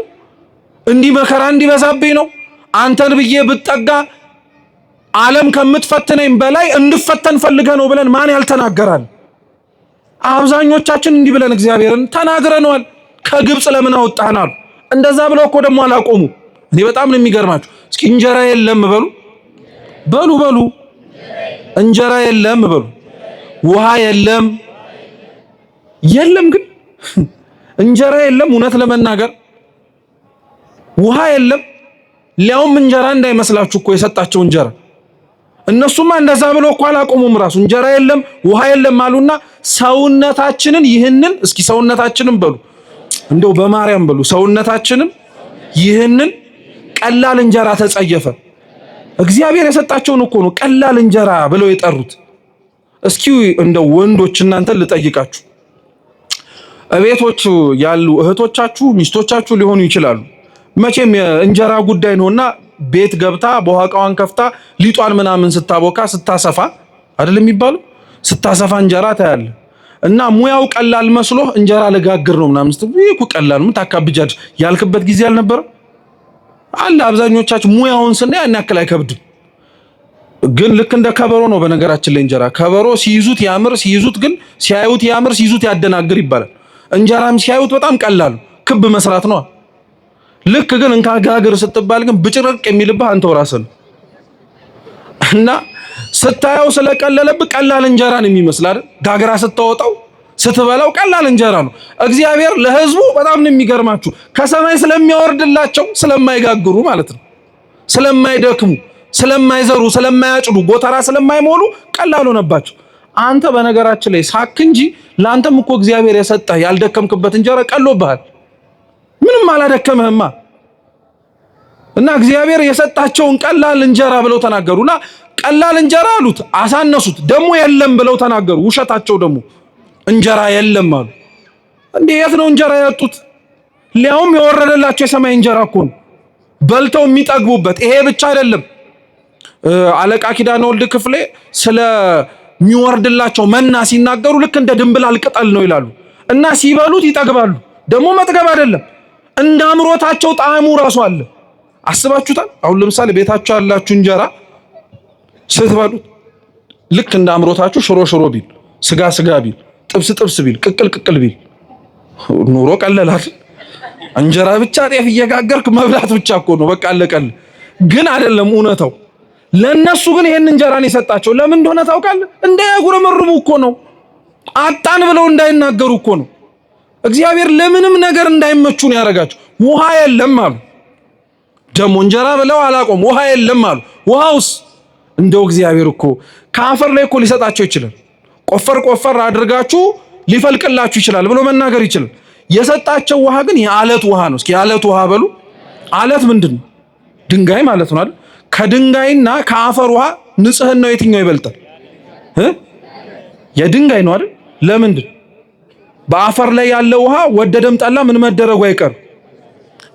እንዲህ መከራ እንዲበዛብኝ ነው? አንተን ብዬ ብጠጋ ዓለም ከምትፈትነኝ በላይ እንድፈተን ፈልገህ ነው ብለን ማን ያልተናገራል? አብዛኞቻችን እንዲህ ብለን እግዚአብሔርን ተናግረነዋል። ከግብፅ ለምን አወጣህን አሉ። እንደዛ ብለው እኮ ደግሞ አላቆሙ። እኔ በጣም ነው የሚገርማችሁ። እስኪ እንጀራ የለም በሉ እንጀራ የለም በሉ፣ ውሃ የለም ግን እንጀራ የለም። እውነት ለመናገር ውሃ የለም። ሊያውም እንጀራ እንዳይመስላችሁ እኮ የሰጣቸው እንጀራ። እነሱማ እንደዛ ብለው እኮ አላቆሙም። ራሱ እንጀራ የለም ውሃ የለም አሉና ሰውነታችንን ይህንን እስኪ ሰውነታችንን በሉ እንደው በማርያም በሉ ሰውነታችንን ይህንን ቀላል እንጀራ ተጸየፈ። እግዚአብሔር የሰጣቸውን እኮ ነው ቀላል እንጀራ ብለው የጠሩት። እስኪ እንደው ወንዶች እናንተን ልጠይቃችሁ፣ እቤቶች ያሉ እህቶቻችሁ ሚስቶቻችሁ ሊሆኑ ይችላሉ። መቼም የእንጀራ ጉዳይ ነውና ቤት ገብታ በዋቃዋን ከፍታ ሊጧን ምናምን ስታቦካ ስታሰፋ አይደል የሚባለው? ስታሰፋ እንጀራ ታያለ እና ሙያው ቀላል መስሎ እንጀራ ለጋግር ነው ምናምን ስትይ እኮ ቀላል ምን ታካብጃለሽ ያልክበት ጊዜ አልነበረ አለ። አብዛኞቻችሁ ሙያውን ስናይ ያን ያክል አይከብድም። ግን ልክ እንደ ከበሮ ነው በነገራችን ላይ እንጀራ ከበሮ ሲይዙት ያምር፣ ሲይዙት ግን ሲያዩት ያምር፣ ሲይዙት ያደናግር ይባላል። እንጀራም ሲያዩት በጣም ቀላል ክብ መስራት ነው። ልክ ግን እንካጋግር ስትባል ግን ብጭርቅ የሚልብህ አንተው ራስህ ነው። እና ስታየው ስለቀለለብህ ቀላል እንጀራ ነው የሚመስል አይደል? ጋግራ ስትወጣው ስትበላው ቀላል እንጀራ ነው። እግዚአብሔር ለሕዝቡ በጣም ነው የሚገርማችሁ ከሰማይ ስለሚያወርድላቸው ስለማይጋግሩ ማለት ነው፣ ስለማይደክሙ፣ ስለማይዘሩ፣ ስለማያጭዱ፣ ጎተራ ስለማይሞሉ ቀላል ሆነባቸው። አንተ በነገራችን ላይ ሳክ እንጂ ላንተም እኮ እግዚአብሔር የሰጠህ ያልደከምክበት እንጀራ ቀሎብሃል። ምንም አላደከምህማ። እና እግዚአብሔር የሰጣቸውን ቀላል እንጀራ ብለው ተናገሩና ቀላል እንጀራ አሉት፣ አሳነሱት። ደግሞ የለም ብለው ተናገሩ። ውሸታቸው ደግሞ እንጀራ የለም አሉ። እንዴ የት ነው እንጀራ ያጡት? ሊያውም የወረደላቸው የሰማይ እንጀራ እኮ ነው በልተው የሚጠግቡበት። ይሄ ብቻ አይደለም። አለቃ ኪዳነ ወልድ ክፍሌ ስለሚወርድላቸው መና ሲናገሩ ልክ እንደ ድንብላል ቅጠል ነው ይላሉ። እና ሲበሉት ይጠግባሉ። ደግሞ መጥገብ አይደለም እንደ አምሮታቸው ጣዕሙ ራሱ አለ። አስባችሁታል? አሁን ለምሳሌ ቤታችሁ ያላችሁ እንጀራ ስትበሉት ልክ እንደ አምሮታችሁ ሽሮ ሽሮ ቢል፣ ስጋ ስጋ ቢል፣ ጥብስ ጥብስ ቢል፣ ቅቅል ቅቅል ቢል ኑሮ ቀለላል። እንጀራ ብቻ ጤፍ እየጋገርክ መብላት ብቻ እኮ ነው በቃ አለቀል። ግን አይደለም እውነታው። ለነሱ ግን ይሄን እንጀራን የሰጣቸው ለምን እንደሆነ ታውቃለህ? እንዳያጉረመርሙ እኮ ነው። አጣን ብለው እንዳይናገሩ እኮ ነው። እግዚአብሔር ለምንም ነገር እንዳይመቹ ነው ያደረጋቸው። ውሃ የለም አሉ። ደሞ እንጀራ ብለው አላቆም። ውሃ የለም አሉ። ውሃውስ እንደው እግዚአብሔር እኮ ከአፈር ላይ እኮ ሊሰጣቸው ይችላል። ቆፈር ቆፈር አድርጋችሁ ሊፈልቅላችሁ ይችላል ብሎ መናገር ይችላል። የሰጣቸው ውሃ ግን የአለት ውሃ ነው። እስኪ የአለት ውሃ በሉ። አለት ምንድነው? ድንጋይ ማለት ነው አይደል? ከድንጋይና ከአፈር ውሃ ንጽህናው የትኛው ይበልጣል? የድንጋይ ነው አይደል? ለምንድን? በአፈር ላይ ያለው ውሃ ወደደም ጠላ ምን መደረጉ አይቀር።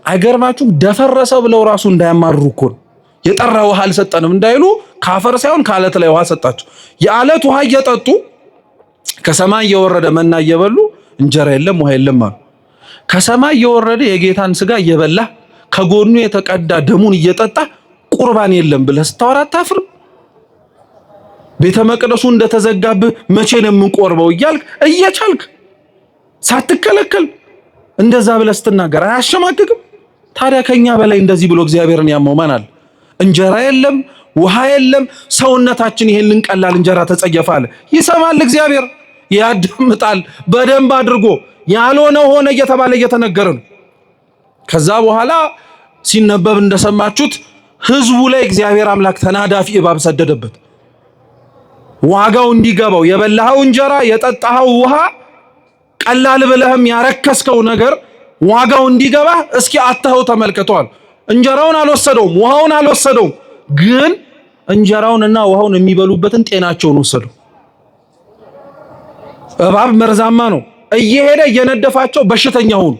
አይገርማችሁም? ደፈረሰ ብለው ራሱ እንዳያማርሩ እኮ ነው። የጠራ ውሃ አልሰጠንም እንዳይሉ ከአፈር ሳይሆን ከአለት ላይ ውሃ ሰጣቸው። የአለት ውሃ እየጠጡ ከሰማይ እየወረደ መና እየበሉ እንጀራ የለም ውሃ የለም አሉ። ከሰማይ እየወረደ የጌታን ስጋ እየበላ ከጎኑ የተቀዳ ደሙን እየጠጣ ቁርባን የለም ብለህ ስታወራ አታፍርም? ቤተ መቅደሱ እንደተዘጋብህ መቼ ነው የምንቆርበው እያልክ እየቻልክ ሳትከለከል እንደዛ ብለህ ስትናገር አያሸማቅቅም? ታዲያ ከኛ በላይ እንደዚህ ብሎ እግዚአብሔርን ያመው ማን አለ? እንጀራ የለም ውሃ የለም፣ ሰውነታችን ይሄንን ቀላል እንጀራ ተጸየፋለ። ይሰማል እግዚአብሔር፣ ያዳምጣል በደንብ አድርጎ። ያልሆነ ሆነ እየተባለ እየተነገረ ነው። ከዛ በኋላ ሲነበብ እንደሰማችሁት ህዝቡ ላይ እግዚአብሔር አምላክ ተናዳፊ እባብ ሰደደበት። ዋጋው እንዲገባው የበላኸው እንጀራ የጠጣኸው ውሃ ቀላል ብለህም ያረከስከው ነገር ዋጋው እንዲገባ እስኪ አተኸው ተመልከቷል። እንጀራውን አልወሰደውም፣ ውሃውን አልወሰደውም፣ ግን እንጀራውንና ውሃውን የሚበሉበትን ጤናቸውን ወሰዱ። እባብ መርዛማ ነው። እየሄደ እየነደፋቸው በሽተኛ ሆኑ።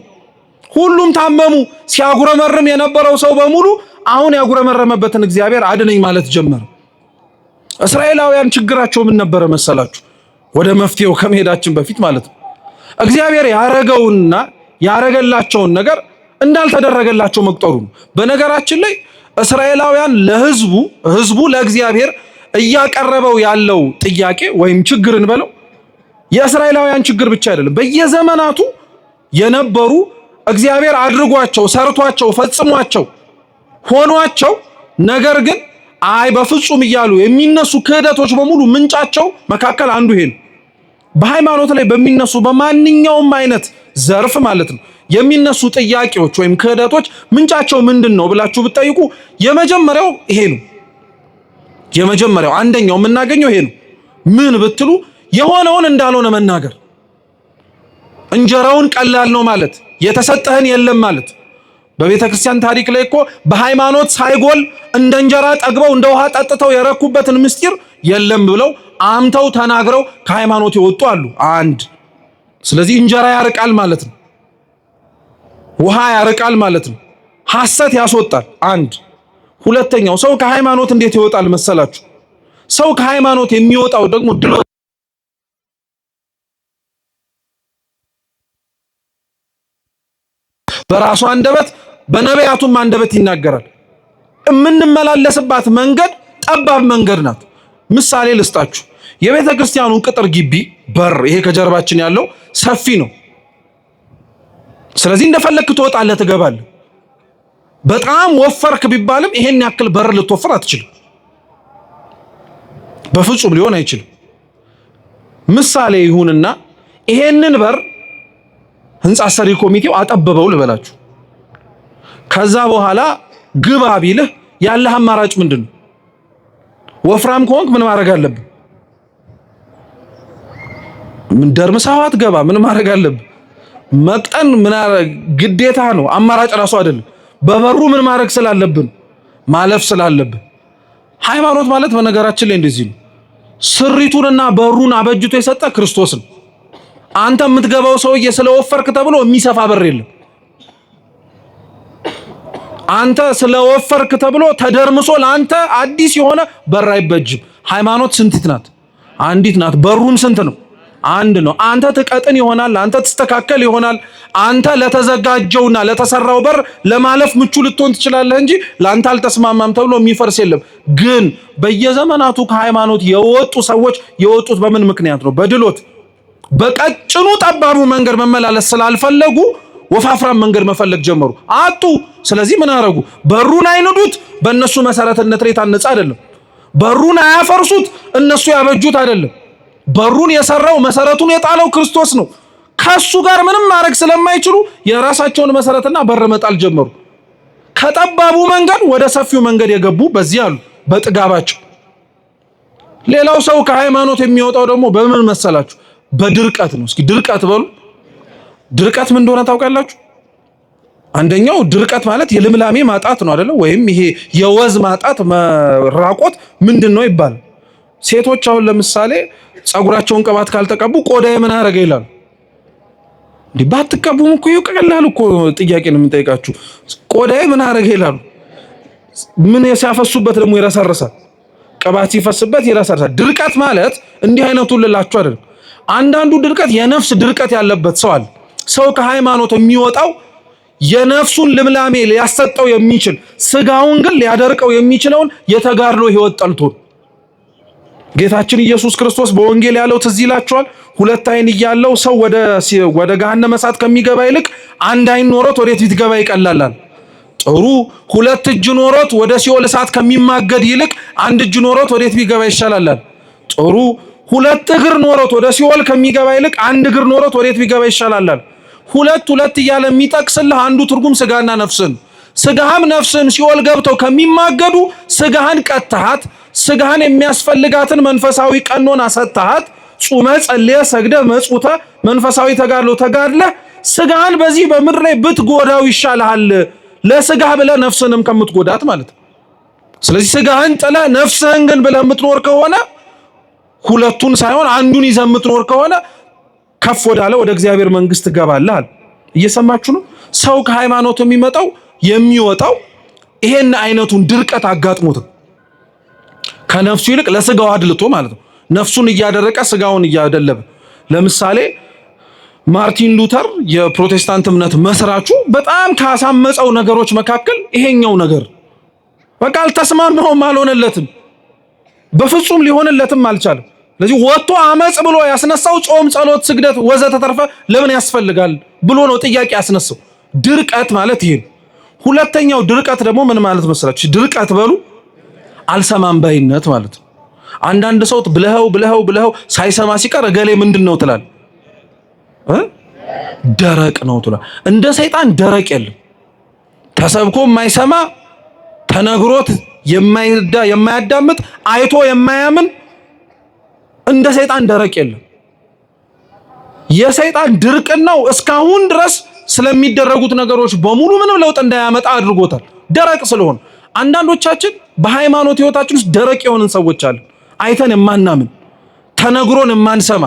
ሁሉም ታመሙ። ሲያጉረመርም የነበረው ሰው በሙሉ አሁን ያጉረመረመበትን እግዚአብሔር አድነኝ ማለት ጀመረ። እስራኤላውያን ችግራቸው ምን ነበረ መሰላችሁ? ወደ መፍትሄው ከመሄዳችን በፊት ማለት ነው። እግዚአብሔር ያረገውንና ያረገላቸውን ነገር እንዳልተደረገላቸው መቁጠሩ ነው። በነገራችን ላይ እስራኤላውያን ህዝቡ ለእግዚአብሔር እያቀረበው ያለው ጥያቄ ወይም ችግርን በለው የእስራኤላውያን ችግር ብቻ አይደለም። በየዘመናቱ የነበሩ እግዚአብሔር አድርጓቸው፣ ሰርቷቸው፣ ፈጽሟቸው፣ ሆኗቸው ነገር ግን አይ በፍጹም እያሉ የሚነሱ ክህደቶች በሙሉ ምንጫቸው መካከል አንዱ ይሄ ነው። በሃይማኖት ላይ በሚነሱ በማንኛውም አይነት ዘርፍ ማለት ነው የሚነሱ ጥያቄዎች ወይም ክህደቶች ምንጫቸው ምንድን ነው ብላችሁ ብትጠይቁ የመጀመሪያው ይሄ ነው። የመጀመሪያው አንደኛው የምናገኘው ይሄ ነው። ምን ብትሉ የሆነውን እንዳልሆነ መናገር። እንጀራውን ቀላል ነው ማለት፣ የተሰጠህን የለም ማለት። በቤተ ክርስቲያን ታሪክ ላይ እኮ በሃይማኖት ሳይጎል እንደ እንጀራ ጠግበው እንደ ውሃ ጠጥተው የረኩበትን ምስጢር የለም ብለው አምተው ተናግረው ከሃይማኖት የወጡ አሉ። አንድ ስለዚህ እንጀራ ያርቃል ማለት ነው። ውሃ ያርቃል ማለት ነው። ሐሰት ያስወጣል። አንድ ሁለተኛው ሰው ከሃይማኖት እንዴት ይወጣል መሰላችሁ? ሰው ከሃይማኖት የሚወጣው ደግሞ ድሎ በራሱ አንደበት በነቢያቱም አንደበት ይናገራል። የምንመላለስባት መንገድ ጠባብ መንገድ ናት። ምሳሌ ልስጣችሁ። የቤተ ክርስቲያኑን ቅጥር ግቢ በር ይሄ ከጀርባችን ያለው ሰፊ ነው። ስለዚህ እንደፈለክ ትወጣለህ፣ ትገባለህ። በጣም ወፈርክ ቢባልም ይሄን ያክል በር ልትወፍር አትችልም። በፍጹም ሊሆን አይችልም። ምሳሌ ይሁንና ይሄንን በር ህንጻ ሰሪ ኮሚቴው አጠበበው ልበላችሁ። ከዛ በኋላ ግባ ቢልህ ያለህ አማራጭ ምንድነው? ወፍራም ከሆንክ ምን ማድረግ አለብህ? ምን ደርምሳዋት ገባ ምን ማድረግ አለብህ? መቅጠን ምን ግዴታ ነው፣ አማራጭ ራሱ አይደለም። በበሩ ምን ማድረግ ስላለብን ማለፍ ስላለብን። ሃይማኖት ማለት በነገራችን ላይ እንደዚህ ነው። ስሪቱንና በሩን አበጅቶ የሰጠ ክርስቶስ ነው። አንተ የምትገባው ሰውዬ ስለወፈርክ ተብሎ የሚሰፋ በር የለም። አንተ ስለወፈርክ ተብሎ ተደርምሶ ለአንተ አዲስ የሆነ በር አይበጅም። ሃይማኖት ስንት ናት? አንዲት ናት። በሩም ስንት ነው? አንድ ነው። አንተ ትቀጥን ይሆናል፣ አንተ ትስተካከል ይሆናል። አንተ ለተዘጋጀውና ለተሰራው በር ለማለፍ ምቹ ልትሆን ትችላለህ እንጂ ለአንተ አልተስማማም ተብሎ የሚፈርስ የለም። ግን በየዘመናቱ ከሃይማኖት የወጡ ሰዎች የወጡት በምን ምክንያት ነው? በድሎት በቀጭኑ ጠባቡ መንገድ መመላለስ ስላልፈለጉ ወፋፍራም መንገድ መፈለግ ጀመሩ፣ አጡ። ስለዚህ ምን አረጉ? በሩን አይንዱት፣ በእነሱ መሰረትነት ላይ ታነጸ አይደለም። በሩን አያፈርሱት፣ እነሱ ያበጁት አይደለም። በሩን የሰራው መሰረቱን የጣለው ክርስቶስ ነው። ከሱ ጋር ምንም ማድረግ ስለማይችሉ የራሳቸውን መሰረትና በር መጣል ጀመሩ። ከጠባቡ መንገድ ወደ ሰፊው መንገድ የገቡ በዚህ አሉ፣ በጥጋባቸው። ሌላው ሰው ከሃይማኖት የሚወጣው ደግሞ በምን መሰላችሁ? በድርቀት ነው። እስኪ ድርቀት በሉ። ድርቀት ምን እንደሆነ ታውቃላችሁ? አንደኛው ድርቀት ማለት የልምላሜ ማጣት ነው አይደለ? ወይም ይሄ የወዝ ማጣት መራቆት ምንድነው ይባላል። ሴቶች አሁን ለምሳሌ ጸጉራቸውን ቅባት ካልተቀቡ ቆዳዬ ምን አረገ ይላሉ። እንዴ ባትቀቡም እኮ ይቀላል እኮ። ጥያቄ ነው የምንጠይቃችሁ። ቆዳዬ ምን አረገ ይላሉ። ምን ሲያፈሱበት ደግሞ ይረሰርሳል። ቅባት ሲፈስበት ይረሰርሳል። ድርቀት ማለት እንዲህ አይነቱን ልላችሁ አይደለም። አንዳንዱ ድርቀት የነፍስ ድርቀት ያለበት ሰው አለ። ሰው ከሃይማኖት የሚወጣው የነፍሱን ልምላሜ ሊያሰጠው የሚችል ስጋውን ግን ሊያደርቀው የሚችለውን የተጋድሎ ህይወት ጠልቶ። ጌታችን ኢየሱስ ክርስቶስ በወንጌል ያለው ትዝ ይላችኋል። ሁለት አይን እያለው ሰው ወደ ገሃነመ እሳት ከሚገባ ይልቅ አንድ አይን ኖሮት ወዴት ቢገባ ይቀላላል። ጥሩ። ሁለት እጅ ኖሮት ወደ ሲኦል እሳት ከሚማገድ ይልቅ አንድ እጅ ኖሮት ወዴት ቢገባ ይሻላል። ጥሩ። ሁለት እግር ኖሮት ወደ ሲኦል ከሚገባ ይልቅ አንድ እግር ኖሮት ወዴት ቢገባ ይሻላል። ሁለት እያለ የሚጠቅስልህ አንዱ ትርጉም ስጋና ነፍስን። ስጋህም ነፍስን ሲኦል ገብተው ከሚማገዱ ስጋህን ቀጥተሃት ስጋህን የሚያስፈልጋትን መንፈሳዊ ቀኖና ሰጥተሃት ጹመ ጸልየ ሰግደ መጽውተ መንፈሳዊ ተጋድሎ ተጋድለህ ስጋህን በዚህ በምድር ላይ ብትጎዳው ይሻልሃል፣ ለስጋህ ብለህ ነፍስንም ከምትጎዳት ማለት ነው። ስለዚህ ስጋህን ጥለህ ነፍስህን ግን ብለህ የምትኖር ከሆነ ሁለቱን ሳይሆን አንዱን ይዘህ የምትኖር ከሆነ ከፍ ወዳለ ወደ እግዚአብሔር መንግስት ትገባለህ። እየሰማችሁ ነው? ሰው ከሃይማኖት የሚወጣው ይሄን አይነቱን ድርቀት አጋጥሞት ከነፍሱ ይልቅ ለስጋው አድልቶ ማለት ነው። ነፍሱን እያደረቀ ስጋውን እያደለበ። ለምሳሌ ማርቲን ሉተር የፕሮቴስታንት እምነት መስራቹ በጣም ካሳመፀው ነገሮች መካከል ይሄኛው ነገር በቃ አልተስማማውም፣ አልሆነለትም፣ በፍጹም ሊሆንለትም አልቻለም። ስለዚህ ወጥቶ አመጽ ብሎ ያስነሳው ጾም፣ ጸሎት፣ ስግደት ወዘተ ተርፈ ለምን ያስፈልጋል ብሎ ነው ጥያቄ ያስነሳው። ድርቀት ማለት ይሄ ነው። ሁለተኛው ድርቀት ደግሞ ምን ማለት መሰላችሁ? ድርቀት በሉ አልሰማም ባይነት ማለት ነው። አንዳንድ ሰው ብለኸው ሳይሰማ ሲቀር እገሌ ምንድነው ትላል? ደረቅ ነው ትላል። እንደ ሰይጣን ደረቅ የለም። ተሰብኮ የማይሰማ ተነግሮት የማያዳምጥ አይቶ የማያምን እንደ ሰይጣን ደረቅ የለም። የሰይጣን ድርቅናው እስካሁን ድረስ ስለሚደረጉት ነገሮች በሙሉ ምንም ለውጥ እንዳያመጣ አድርጎታል። ደረቅ ስለሆነ አንዳንዶቻችን በሃይማኖት ህይወታችን ውስጥ ደረቅ የሆንን ሰዎች አሉ። አይተን የማናምን ተነግሮን የማንሰማ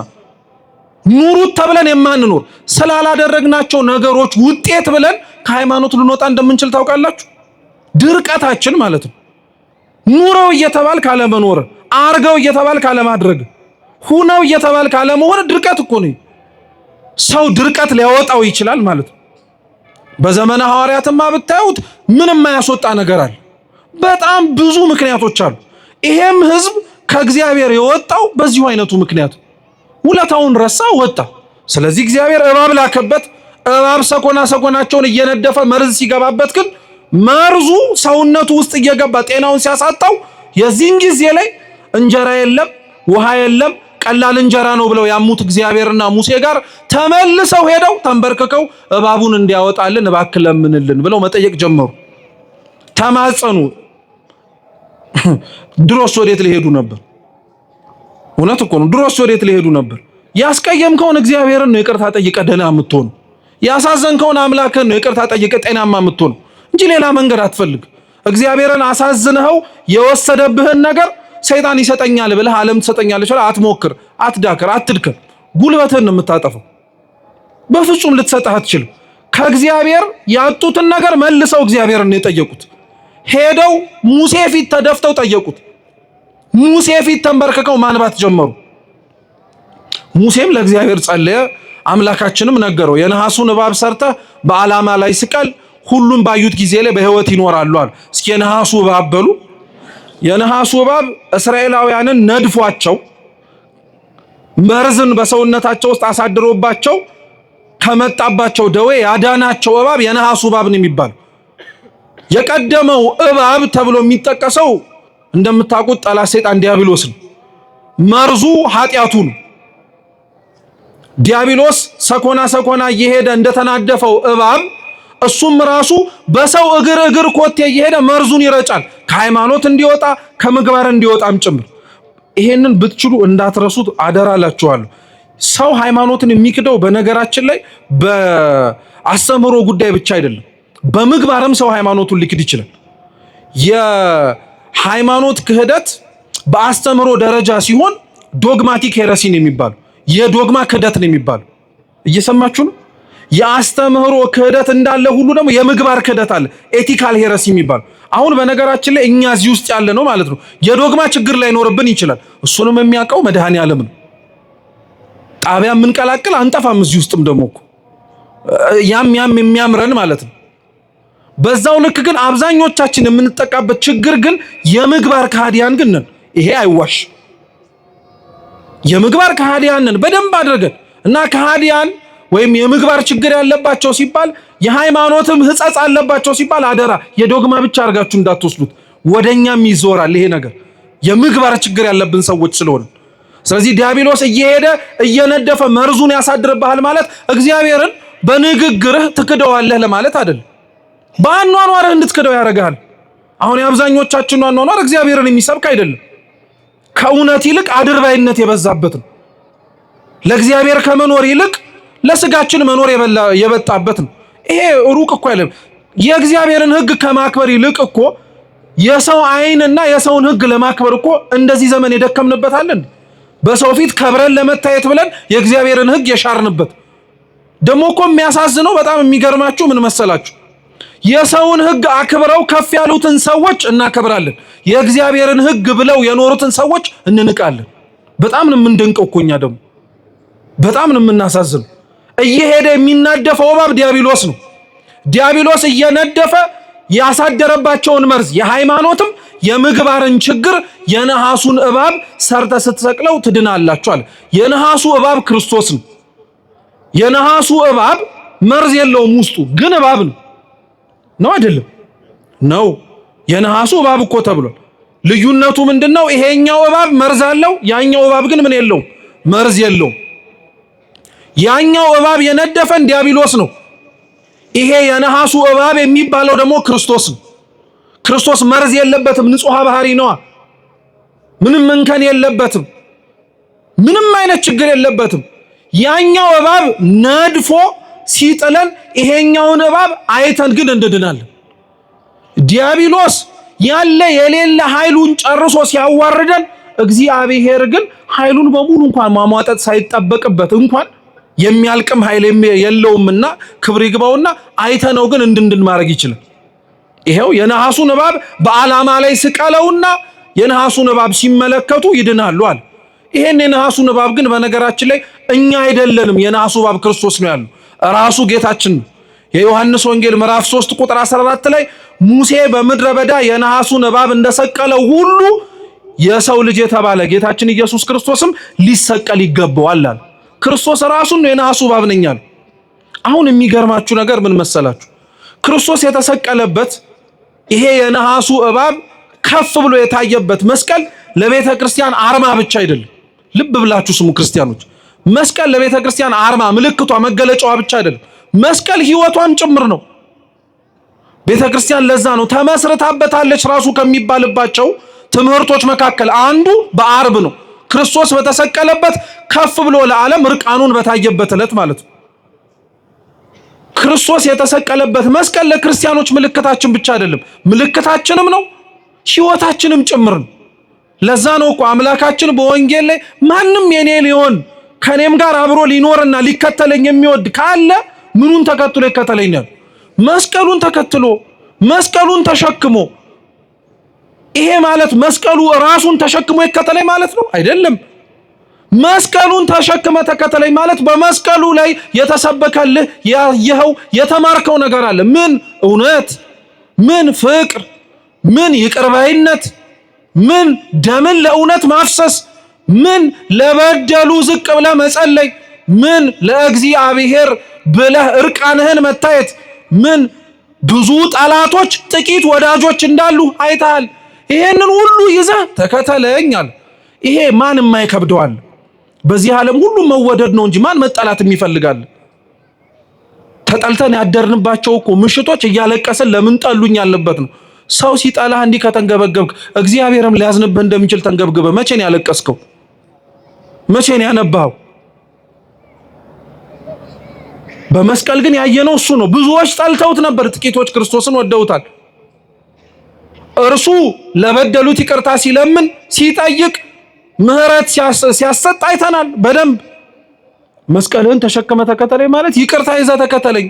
ኑሩት ተብለን የማንኖር ስላላደረግናቸው ነገሮች ውጤት ብለን ከሃይማኖት ልንወጣ እንደምንችል ታውቃላችሁ። ድርቀታችን ማለት ነው። ኑረው እየተባል ካለ መኖር፣ አርገው እየተባል ካለ ማድረግ፣ ሁነው እየተባል ካለ መሆን ድርቀት እኮ ነው። ሰው ድርቀት ሊያወጣው ይችላል ማለት ነው። በዘመነ ሐዋርያትማ ብታዩት ምንም የማያስወጣ ነገር አለ። በጣም ብዙ ምክንያቶች አሉ። ይሄም ህዝብ ከእግዚአብሔር የወጣው በዚሁ አይነቱ ምክንያት ውለታውን ረሳ፣ ወጣ። ስለዚህ እግዚአብሔር እባብ ላከበት። እባብ ሰኮናቸውን እየነደፈ መርዝ ሲገባበት ግን መርዙ ሰውነቱ ውስጥ እየገባ ጤናውን ሲያሳጣው የዚህን ጊዜ ላይ እንጀራ የለም፣ ውሃ የለም፣ ቀላል እንጀራ ነው ብለው ያሙት እግዚአብሔርና ሙሴ ጋር ተመልሰው ሄደው ተንበርክከው እባቡን እንዲያወጣልን እባክህ ለምንልን ብለው መጠየቅ ጀመሩ። ተማጸኑ። ድሮስ ወዴት ሊሄዱ ነበር? እውነት እኮ ነው። ድሮስ ወዴት ሊሄዱ ነበር? ያስቀየምከውን እግዚአብሔርን ነው ይቅርታ ጠይቀህ ደህና የምትሆነው። ያሳዘንከውን አምላክህን ነው ይቅርታ ጠይቀህ ጤናማ የምትሆነው እንጂ ሌላ መንገድ አትፈልግ። እግዚአብሔርን አሳዝነኸው የወሰደብህን ነገር ሰይጣን ይሰጠኛል ብለህ ዓለም ትሰጠኛለች ብለህ አትሞክር፣ አትዳክር፣ አትድከም። ጉልበትህን ነው የምታጠፈው። በፍጹም ልትሰጥህ አትችልም። ከእግዚአብሔር ያጡትን ነገር መልሰው እግዚአብሔርን ነው የጠየቁት። ሄደው ሙሴ ፊት ተደፍተው ጠየቁት። ሙሴ ፊት ተንበርክከው ማንባት ጀመሩ። ሙሴም ለእግዚአብሔር ጸለየ። አምላካችንም ነገረው፣ የነሐሱን እባብ ሰርተህ በዓላማ ላይ ስቀል፣ ሁሉም ባዩት ጊዜ ላይ በሕይወት ይኖራሉ አለ። እስኪ የነሐሱ እባብ በሉ። የነሐሱ እባብ እስራኤላውያንን ነድፏቸው መርዝን በሰውነታቸው ውስጥ አሳድሮባቸው ከመጣባቸው ደዌ ያዳናቸው እባብ የነሐሱ እባብ ነው የሚባለው። የቀደመው እባብ ተብሎ የሚጠቀሰው እንደምታውቁት ጠላት ሰይጣን ዲያብሎስ ነው። መርዙ ኃጢአቱ ነው። ዲያብሎስ ሰኮና እየሄደ እንደተናደፈው እባብ እሱም ራሱ በሰው እግር ኮቴ እየሄደ መርዙን ይረጫል፣ ከሃይማኖት እንዲወጣ ከምግባር እንዲወጣም ጭምር። ይሄንን ብትችሉ እንዳትረሱት አደራላችኋለሁ። ሰው ሃይማኖትን የሚክደው በነገራችን ላይ በአስተምህሮ ጉዳይ ብቻ አይደለም፣ በምግባርም ሰው ሃይማኖቱን ሊክድ ይችላል። የሃይማኖት ክህደት በአስተምህሮ ደረጃ ሲሆን ዶግማቲክ ሄረሲን የሚባለው የዶግማ ክህደት ነው የሚባለው። እየሰማችሁ ነው? የአስተምህሮ ክህደት እንዳለ ሁሉ ደግሞ የምግባር ክህደት አለ፣ ኤቲካል ሄረሲ የሚባለው። አሁን በነገራችን ላይ እኛ እዚህ ውስጥ ያለ ነው ማለት ነው። የዶግማ ችግር ላይኖርብን ይችላል። እሱንም የሚያውቀው መድኃኔዓለም ነው። ጣቢያ የምንቀላቅል አንጠፋም። እዚህ ውስጥም ደግሞ እኮ ያም የሚያምረን ማለት ነው። በዛው ልክ ግን አብዛኞቻችን የምንጠቃበት ችግር ግን የምግባር ከሃዲያን ግን ነን። ይሄ አይዋሽ። የምግባር ከሃዲያን ነን በደንብ አድርገን እና ከሃዲያን ወይም የምግባር ችግር ያለባቸው ሲባል የሃይማኖትም ሕጸጽ አለባቸው ሲባል አደራ የዶግማ ብቻ አድርጋችሁ እንዳትወስዱት። ወደኛም ይዞራል ይሄ ነገር የምግባር ችግር ያለብን ሰዎች ስለሆነ። ስለዚህ ዲያብሎስ እየሄደ እየነደፈ መርዙን ያሳድርብሃል ማለት እግዚአብሔርን በንግግርህ ትክደዋለህ ለማለት አይደለም። በአኗኗርህ እንድትክደው ያደርግሃል። አሁን የአብዛኞቻችን አኗኗር እግዚአብሔርን የሚሰብክ አይደለም። ከእውነት ይልቅ አድርባይነት የበዛበት ነው። ለእግዚአብሔር ከመኖር ይልቅ ለስጋችን መኖር የበጣበት ነው። ይሄ ሩቅ እኮ አይደለም። የእግዚአብሔርን ሕግ ከማክበር ይልቅ እኮ የሰው ዓይንና የሰውን ሕግ ለማክበር እኮ እንደዚህ ዘመን የደከምንበታለን። በሰው ፊት ከብረን ለመታየት ብለን የእግዚአብሔርን ሕግ የሻርንበት። ደግሞ እኮ የሚያሳዝነው በጣም የሚገርማችሁ ምን መሰላችሁ? የሰውን ሕግ አክብረው ከፍ ያሉትን ሰዎች እናከብራለን፣ የእግዚአብሔርን ሕግ ብለው የኖሩትን ሰዎች እንንቃለን። በጣም ነው የምንደንቀው እኮ እኛ ደግሞ በጣም ነው የምናሳዝነው። እየሄደ የሚናደፈው እባብ ዲያብሎስ ነው። ዲያብሎስ እየነደፈ ያሳደረባቸውን መርዝ የሃይማኖትም የምግባርን ችግር የነሐሱን እባብ ሰርተ ስትሰቅለው ትድናላችኋል። የነሐሱ እባብ ክርስቶስ ነው። የነሐሱ እባብ መርዝ የለውም፣ ውስጡ ግን እባብ ነው አይደለም? ነው። የነሐሱ እባብ እኮ ተብሏል። ልዩነቱ ምንድነው? ይሄኛው እባብ መርዝ አለው፣ ያኛው እባብ ግን ምን የለውም? መርዝ የለውም። ያኛው እባብ የነደፈን ዲያብሎስ ነው። ይሄ የነሐሱ እባብ የሚባለው ደግሞ ክርስቶስ ነው። ክርስቶስ መርዝ የለበትም፣ ንጹሕ ባህሪ ነዋ። ምንም እንከን የለበትም፣ ምንም አይነት ችግር የለበትም። ያኛው እባብ ነድፎ ሲጥለን ይሄኛውን እባብ አይተን ግን እንድናለን። ዲያብሎስ ያለ የሌለ ኃይሉን ጨርሶ ሲያዋርደን፣ እግዚአብሔር ግን ኃይሉን በሙሉ እንኳን ማሟጠጥ ሳይጠበቅበት እንኳን የሚያልቅም ኃይል የለውምና ክብር ይግባውና አይተነው ግን እንድንድን ማድረግ ይችላል። ይሄው የነሐሱን እባብ በዓላማ ላይ ስቀለውና የነሐሱን እባብ ሲመለከቱ ይድናሉ አለ። ይሄን የነሐሱን እባብ ግን በነገራችን ላይ እኛ አይደለንም። የነሐሱ እባብ ክርስቶስ ነው ያለው፣ ራሱ ጌታችን ነው። የዮሐንስ ወንጌል ምዕራፍ 3 ቁጥር 14 ላይ ሙሴ በምድረ በዳ የነሐሱን እባብ እንደሰቀለው ሁሉ የሰው ልጅ የተባለ ጌታችን ኢየሱስ ክርስቶስም ሊሰቀል ይገባዋል አለ። ክርስቶስ ራሱን ነው የነሐሱ እባብ ነኝ አለ። አሁን የሚገርማችሁ ነገር ምን መሰላችሁ? ክርስቶስ የተሰቀለበት ይሄ የነሐሱ እባብ ከፍ ብሎ የታየበት መስቀል ለቤተ ክርስቲያን አርማ ብቻ አይደለም። ልብ ብላችሁ ስሙ ክርስቲያኖች። መስቀል ለቤተ ክርስቲያን አርማ፣ ምልክቷ፣ መገለጫዋ ብቻ አይደለም። መስቀል ሕይወቷን ጭምር ነው። ቤተ ክርስቲያን ለዛ ነው ተመስርታበታለች ራሱ ከሚባልባቸው ትምህርቶች መካከል አንዱ በአርብ ነው። ክርስቶስ በተሰቀለበት ከፍ ብሎ ለዓለም እርቃኑን በታየበት ዕለት ማለት ነው። ክርስቶስ የተሰቀለበት መስቀል ለክርስቲያኖች ምልክታችን ብቻ አይደለም፣ ምልክታችንም ነው፣ ሕይወታችንም ጭምር ነው። ለዛ ነው እኮ አምላካችን በወንጌል ላይ ማንም የኔ ሊሆን ከኔም ጋር አብሮ ሊኖርና ሊከተለኝ የሚወድ ካለ ምኑን ተከትሎ ይከተለኛል? መስቀሉን ተከትሎ መስቀሉን ተሸክሞ። ይሄ ማለት መስቀሉ ራሱን ተሸክሞ ይከተለኝ ማለት ነው አይደለም። መስቀሉን ተሸክመ ተከተለኝ ማለት በመስቀሉ ላይ የተሰበከልህ ያየኸው የተማርከው ነገር አለ። ምን እውነት፣ ምን ፍቅር፣ ምን ይቅርባይነት፣ ምን ደምን ለእውነት ማፍሰስ፣ ምን ለበደሉ ዝቅ ብለህ መጸለይ፣ ምን ለእግዚአብሔር ብለህ እርቃንህን መታየት፣ ምን ብዙ ጠላቶች ጥቂት ወዳጆች እንዳሉ አይተሃል። ይሄንን ሁሉ ይዘህ ተከተለኛል። ይሄ ማን የማይከብደዋል? በዚህ ዓለም ሁሉ መወደድ ነው እንጂ ማን መጠላት የሚፈልጋል? ተጠልተን ያደርንባቸው እኮ ምሽቶች እያለቀስን ለምን ጠሉኝ ያለበት ነው። ሰው ሲጠላህ እንዲህ ከተንገበገብክ እግዚአብሔርም ሊያዝንብህ እንደሚችል ተንገብግበህ መቼ ነው ያለቀስከው? መቼ ነው ያነባኸው? በመስቀል ግን ያየነው እሱ ነው። ብዙዎች ጠልተውት ነበር፣ ጥቂቶች ክርስቶስን ወደውታል። እርሱ ለበደሉት ይቅርታ ሲለምን ሲጠይቅ ምህረት ሲያሰጥ አይተናል በደንብ። መስቀልህን ተሸክመ ተከተለኝ ማለት ይቅርታ ይዘ ተከተለኝ።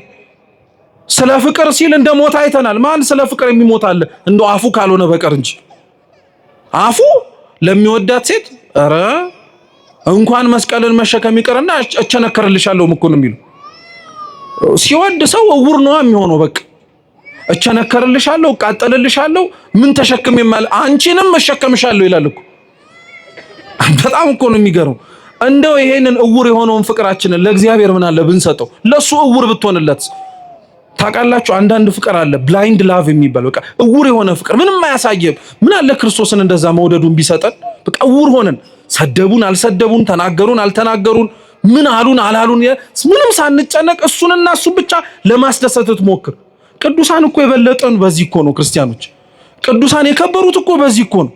ስለ ፍቅር ሲል እንደ ሞት አይተናል። ማን ስለ ፍቅር የሚሞት አለ? እንደው አፉ ካልሆነ በቀር እንጂ አፉ ለሚወዳት ሴት ኧረ እንኳን መስቀልን መሸከም ይቅርና እቸነከርልሻለሁ እኮ ነው የሚለው። ሲወድ ሰው እውር ነው የሚሆነው። በቃ እቸነከርልሻለሁ፣ እቃጠልልሻለሁ፣ ምን ተሸክም ይማል አንቺንም መሸከምሻለሁ ይላል እኮ። በጣም እኮ ነው የሚገርመው። እንደው ይሄንን እውር የሆነውን ፍቅራችንን ለእግዚአብሔር ምን አለ ብንሰጠው? ለሱ እውር ብትሆንለት። ታውቃላችሁ አንዳንድ ፍቅር አለ ብላይንድ ላቭ የሚባል በቃ እውር የሆነ ፍቅር ምንም አያሳየም። ምን አለ ክርስቶስን እንደዛ መውደዱን ቢሰጠን። በቃ እውር ሆነን ሰደቡን አልሰደቡን፣ ተናገሩን አልተናገሩን፣ ምን አሉን አላሉን ምንም ሳንጨነቅ እሱንና እሱ ብቻ ለማስደሰት ትሞክር። ቅዱሳን እኮ የበለጠን በዚህ እኮ ነው። ክርስቲያኖች ቅዱሳን የከበሩት እኮ በዚህ እኮ ነው።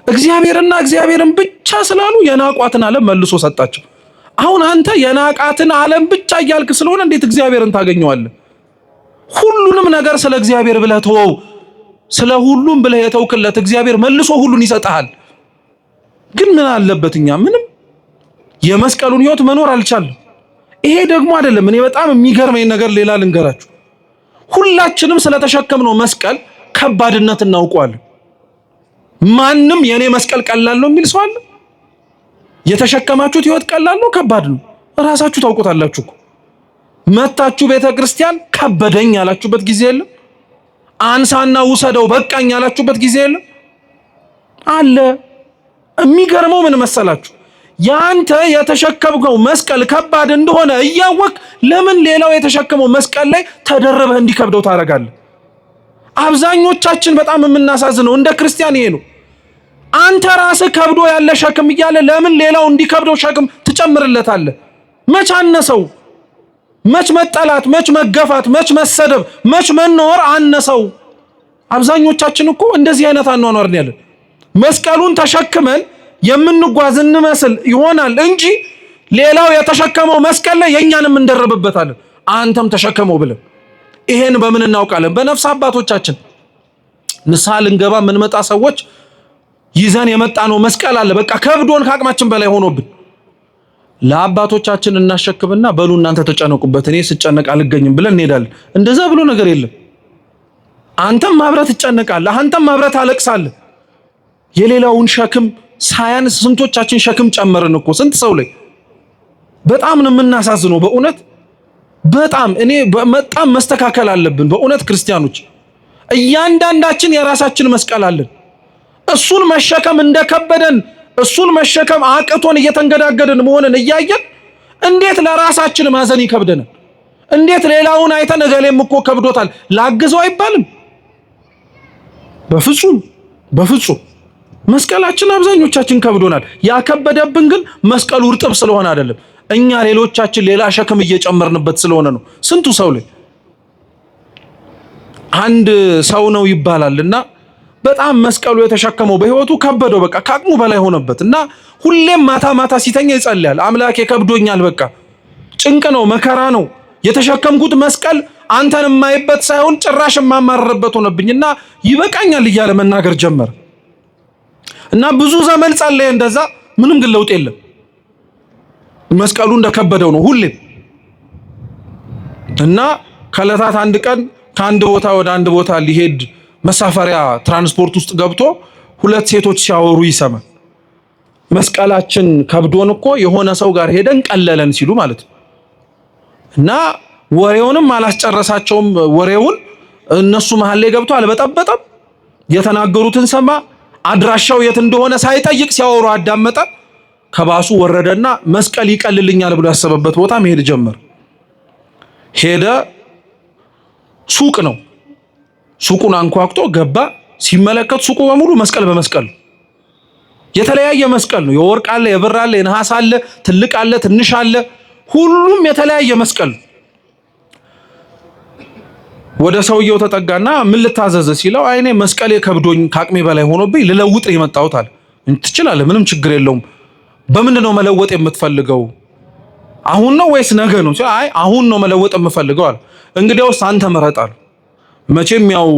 እግዚአብሔርና እግዚአብሔርን ብቻ ስላሉ የናቋትን ዓለም መልሶ ሰጣቸው። አሁን አንተ የናቃትን ዓለም ብቻ እያልክ ስለሆነ እንዴት እግዚአብሔርን ታገኘዋለህ? ሁሉንም ነገር ስለ እግዚአብሔር ብለህ ተወው። ስለ ሁሉም ብለህ የተውክለት እግዚአብሔር መልሶ ሁሉን ይሰጣል። ግን ምን አለበት እኛ ምንም የመስቀሉን ሕይወት መኖር አልቻለም። ይሄ ደግሞ አይደለም። እኔ በጣም የሚገርመኝ ነገር ሌላ ልንገራችሁ። ሁላችንም ስለተሸከምነው መስቀል ከባድነት እናውቀዋለን። ማንም የኔ መስቀል ቀላል ነው የሚል ሰው አለ? የተሸከማችሁት ሕይወት ቀላል ነው ከባድ ነው? ራሳችሁ ታውቁታላችሁ እኮ። መታችሁ ቤተክርስቲያን ከበደኝ ያላችሁበት ጊዜ የለም? አንሳና ውሰደው በቃኝ ያላችሁበት ጊዜ የለም? አለ። የሚገርመው ምን መሰላችሁ? ያንተ የተሸከምከው መስቀል ከባድ እንደሆነ እያወቅ ለምን ሌላው የተሸከመው መስቀል ላይ ተደረበህ እንዲከብደው ታደርጋለህ? አብዛኞቻችን በጣም የምናሳዝነው እንደ ክርስቲያን ይሄ ነው። አንተ ራስህ ከብዶ ያለ ሸክም እያለ ለምን ሌላው እንዲከብደው ሸክም ትጨምርለታለህ? መች አነሰው? መች መጠላት፣ መች መገፋት፣ መች መሰደብ፣ መች መኖር አነሰው? አብዛኞቻችን እኮ እንደዚህ አይነት አኗኗር ነው ያለን። መስቀሉን ተሸክመን የምንጓዝ እንመስል ይሆናል እንጂ ሌላው የተሸከመው መስቀል ላይ የኛንም እንደረብበታለን። አንተም ተሸከመው ብለን ይሄን በምን እናውቃለን? በነፍስ አባቶቻችን ንስሐ ልንገባ የምንመጣ ሰዎች ይዘን የመጣ ነው መስቀል አለ። በቃ ከብዶን ከአቅማችን በላይ ሆኖብን ለአባቶቻችን እናሸክምና በሉ እናንተ ተጨነቁበት እኔ ስጨነቅ አልገኝም ብለን እንሄዳለን። እንደዛ ብሎ ነገር የለም። አንተም ማብረት ትጨነቃለህ፣ አንተም ማብረት አለቅሳለህ። የሌላውን ሸክም ሳያንስ ስንቶቻችን ሸክም ጨመርን እኮ ስንት ሰው ላይ። በጣም ነው የምናሳዝነው በእውነት በጣም። እኔ በጣም መስተካከል አለብን በእውነት ክርስቲያኖች። እያንዳንዳችን የራሳችን መስቀል አለን። እሱን መሸከም እንደከበደን እሱን መሸከም አቅቶን እየተንገዳገደን መሆንን እያየን እንዴት ለራሳችን ማዘን ይከብደናል? እንዴት ሌላውን አይተን እገሌም እኮ ከብዶታል ላግዘው አይባልም? በፍጹም በፍጹም። መስቀላችን አብዛኞቻችን ከብዶናል። ያከበደብን ግን መስቀሉ እርጥብ ስለሆነ አይደለም፣ እኛ ሌሎቻችን ሌላ ሸክም እየጨመርንበት ስለሆነ ነው። ስንቱ ሰው ላይ አንድ ሰው ነው ይባላልና በጣም መስቀሉ የተሸከመው በህይወቱ ከበደው፣ በቃ ከአቅሙ በላይ ሆነበት እና ሁሌም ማታ ማታ ሲተኛ ይጸልያል። አምላኬ ከብዶኛል፣ በቃ ጭንቅ ነው፣ መከራ ነው፣ የተሸከምኩት መስቀል አንተን የማይበት ሳይሆን ጭራሽ የማማረርበት ሆነብኝና ይበቃኛል እያለ መናገር ጀመረ እና ብዙ ዘመን ጸለየ እንደዛ። ምንም ግን ለውጥ የለም። መስቀሉ እንደከበደው ነው ሁሌም እና ከዕለታት አንድ ቀን ከአንድ ቦታ ወደ አንድ ቦታ ሊሄድ መሳፈሪያ ትራንስፖርት ውስጥ ገብቶ ሁለት ሴቶች ሲያወሩ ይሰማል። መስቀላችን ከብዶን እኮ የሆነ ሰው ጋር ሄደን ቀለለን ሲሉ ማለት ነው። እና ወሬውንም አላስጨረሳቸውም። ወሬውን እነሱ መሃል ላይ ገብቶ አልበጠበጠም። የተናገሩትን ሰማ። አድራሻው የት እንደሆነ ሳይጠይቅ ሲያወሩ አዳመጠ። ከባሱ ወረደና መስቀል ይቀልልኛል ብሎ ያሰበበት ቦታ መሄድ ጀመር። ሄደ። ሱቅ ነው። ሱቁን አንኳኩቶ ገባ። ሲመለከት ሱቁ በሙሉ መስቀል በመስቀል የተለያየ መስቀል ነው። የወርቅ አለ፣ የብር አለ፣ የነሐስ አለ፣ ትልቅ አለ፣ ትንሽ አለ። ሁሉም የተለያየ መስቀል። ወደ ሰውየው ተጠጋና ምን ልታዘዝ ሲለው አይኔ መስቀሌ ከብዶኝ ከአቅሜ በላይ ሆኖብኝ ልለውጥ የመጣሁት አለ። ትችላለህ፣ ምንም ችግር የለውም። በምንድን ነው መለወጥ የምትፈልገው? አሁን ነው ወይስ ነገ ነው? አይ አሁን ነው መለወጥ የምፈልገው አለ። እንግዲያውስ አንተ ምረጥ አለ። መቼም ያው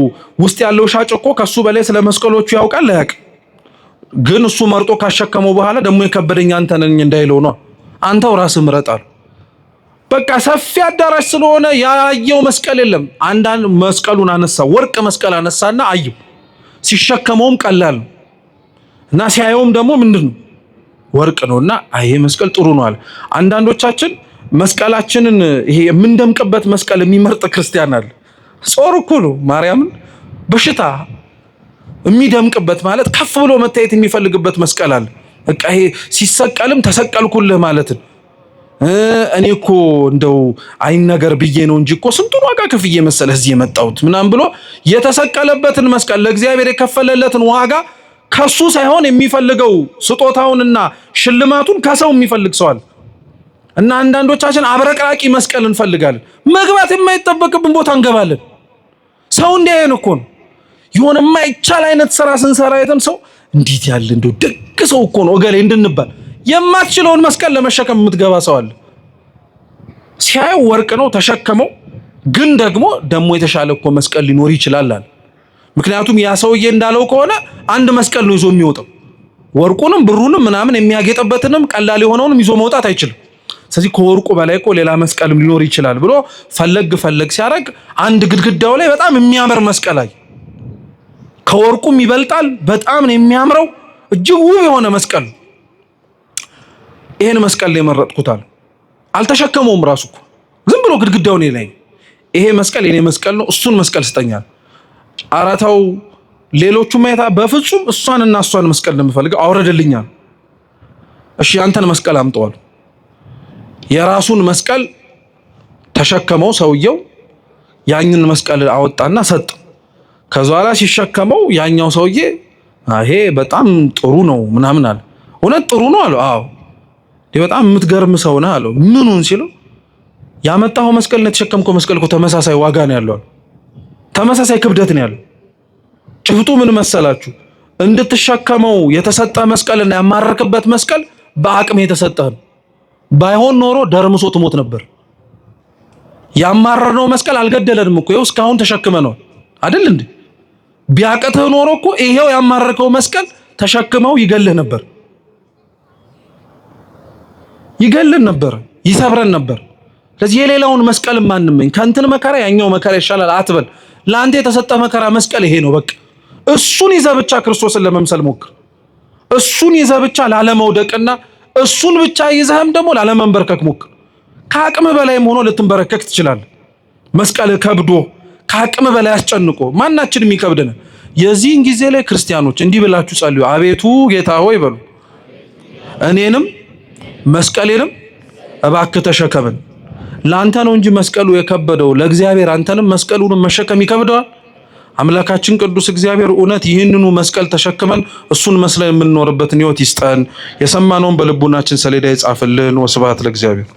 ውስጥ ያለው ሻጭ እኮ ከሱ በላይ ስለ መስቀሎቹ ያውቃል አያውቅም? ግን እሱ መርጦ ካሸከመው በኋላ ደግሞ የከበደኝ አንተ ነኝ እንዳይለው ነው። አንተው ራስህ ምረጥ አለ። በቃ ሰፊ አዳራሽ ስለሆነ ያየው መስቀል የለም። አንዳንድ መስቀሉን አነሳ፣ ወርቅ መስቀል አነሳና አየው። ሲሸከመውም ቀላል ነው እና ሲያየውም ደግሞ ምንድነው ወርቅ ነውና ይሄ መስቀል ጥሩ ነው አለ። አንዳንዶቻችን መስቀላችንን ይሄ የምንደምቅበት መስቀል የሚመርጥ ክርስቲያን አለ። ጾር እኮ ነው ማርያምን በሽታ የሚደምቅበት ማለት ከፍ ብሎ መታየት የሚፈልግበት መስቀል አለ። በቃ ይሄ ሲሰቀልም ተሰቀልኩልህ ማለት ነው። እኔ እኮ እንደው አይን ነገር ብዬ ነው እንጂ እኮ ስንቱን ዋጋ ከፍዬ መሰለህ እዚህ የመጣሁት ምናምን ብሎ የተሰቀለበትን መስቀል ለእግዚአብሔር የከፈለለትን ዋጋ ከሱ ሳይሆን የሚፈልገው ስጦታውንና ሽልማቱን ከሰው የሚፈልግ ሰው አለ። እና አንዳንዶቻችን አብረቅራቂ መስቀል እንፈልጋለን። መግባት የማይጠበቅብን ቦታ እንገባለን። ሰው እንዲያየን እኮ ነው። የሆነ የማይቻል አይነት ስራ ስንሰራ አይተን ሰው እንዴት ያለ እንደው ደግ ሰው እኮ ነው እገሌ እንድንባል የማትችለውን መስቀል ለመሸከም የምትገባ ሰው አለ። ሲያየው ወርቅ ነው ተሸከመው፣ ግን ደግሞ የተሻለ እኮ መስቀል ሊኖር ይችላል አለ። ምክንያቱም ያ ሰውዬ እንዳለው ከሆነ አንድ መስቀል ነው ይዞ የሚወጣው። ወርቁንም ብሩንም ምናምን የሚያጌጥበትንም ቀላል የሆነውንም ይዞ መውጣት አይችልም። ስለዚህ ከወርቁ በላይ እኮ ሌላ መስቀልም ሊኖር ይችላል ብሎ ፈለግ ሲያደርግ አንድ ግድግዳው ላይ በጣም የሚያምር መስቀል አይ። ከወርቁም ይበልጣል፣ በጣም ነው የሚያምረው፣ እጅግ ውብ የሆነ መስቀል። ይሄን መስቀል ላይ መረጥኩታል። አልተሸከመውም ራሱ እኮ ዝም ብሎ ግድግዳው ላይ ይሄ መስቀል የኔ መስቀል ነው፣ እሱን መስቀል ስጠኛል። አራታው ሌሎቹ ማየታ በፍጹም እሷንና እሷን መስቀል እንደምፈልገው አውረድልኛል። እሺ አንተን መስቀል አምጣዋል። የራሱን መስቀል ተሸከመው ሰውየው፣ ያኝን መስቀል አወጣና ሰጥ። ከዛ በኋላ ሲሸከመው ያኛው ሰውዬ ይሄ በጣም ጥሩ ነው ምናምን አለ። እውነት ጥሩ ነው አለው። አዎ በጣም የምትገርም ሰው ነህ አለው። ምኑን ሲለው ያመጣው መስቀል ነው የተሸከምከው መስቀል እኮ ተመሳሳይ ዋጋ ነው ያለው፣ ተመሳሳይ ክብደት ነው ያለው። ጭብጡ ምን መሰላችሁ? እንድትሸከመው የተሰጠ መስቀልና ያማረክበት መስቀል በአቅም የተሰጠህ ባይሆን ኖሮ ደርምሶ ትሞት ነበር። ያማረርነው መስቀል አልገደለንም እኮ ይኸው እስካሁን ተሸክመነው አይደል እንዴ? ቢያቀትህ ኖሮ እኮ ይሄው ያማረከው መስቀል ተሸክመው ይገልህ ነበር፣ ይገልን ነበር፣ ይሰብረን ነበር። ስለዚህ የሌላውን መስቀል ማንመኝ ከእንትን መከራ ያኛው መከራ ይሻላል አትበል። ለአንተ የተሰጠ መከራ መስቀል ይሄ ነው በቃ። እሱን ይዘህ ብቻ ክርስቶስን ለመምሰል ሞክር። እሱን ይዘህ ብቻ ላለመውደቅና እሱን ብቻ ይዘህም ደግሞ ላለመንበርከክ ሞክር። ከአቅም በላይም ሆኖ ልትንበረከክ ትችላለህ። መስቀል ከብዶ ከአቅም በላይ አስጨንቆ ማናችንም ይከብደን። የዚህን ጊዜ ላይ ክርስቲያኖች እንዲህ ብላችሁ ጸልዩ። አቤቱ ጌታ ሆይ በሉ፣ እኔንም መስቀሌንም እባክህ ተሸከመን። ላንተ ነው እንጂ መስቀሉ የከበደው ለእግዚአብሔር አንተንም መስቀሉን መሸከም ይከብደዋል? አምላካችን ቅዱስ እግዚአብሔር እውነት ይህንኑ መስቀል ተሸክመን እሱን መስለን የምንኖርበትን ሕይወት ይስጠን። የሰማነውን በልቡናችን ሰሌዳ ይጻፍልን። ወስብሐት ለእግዚአብሔር።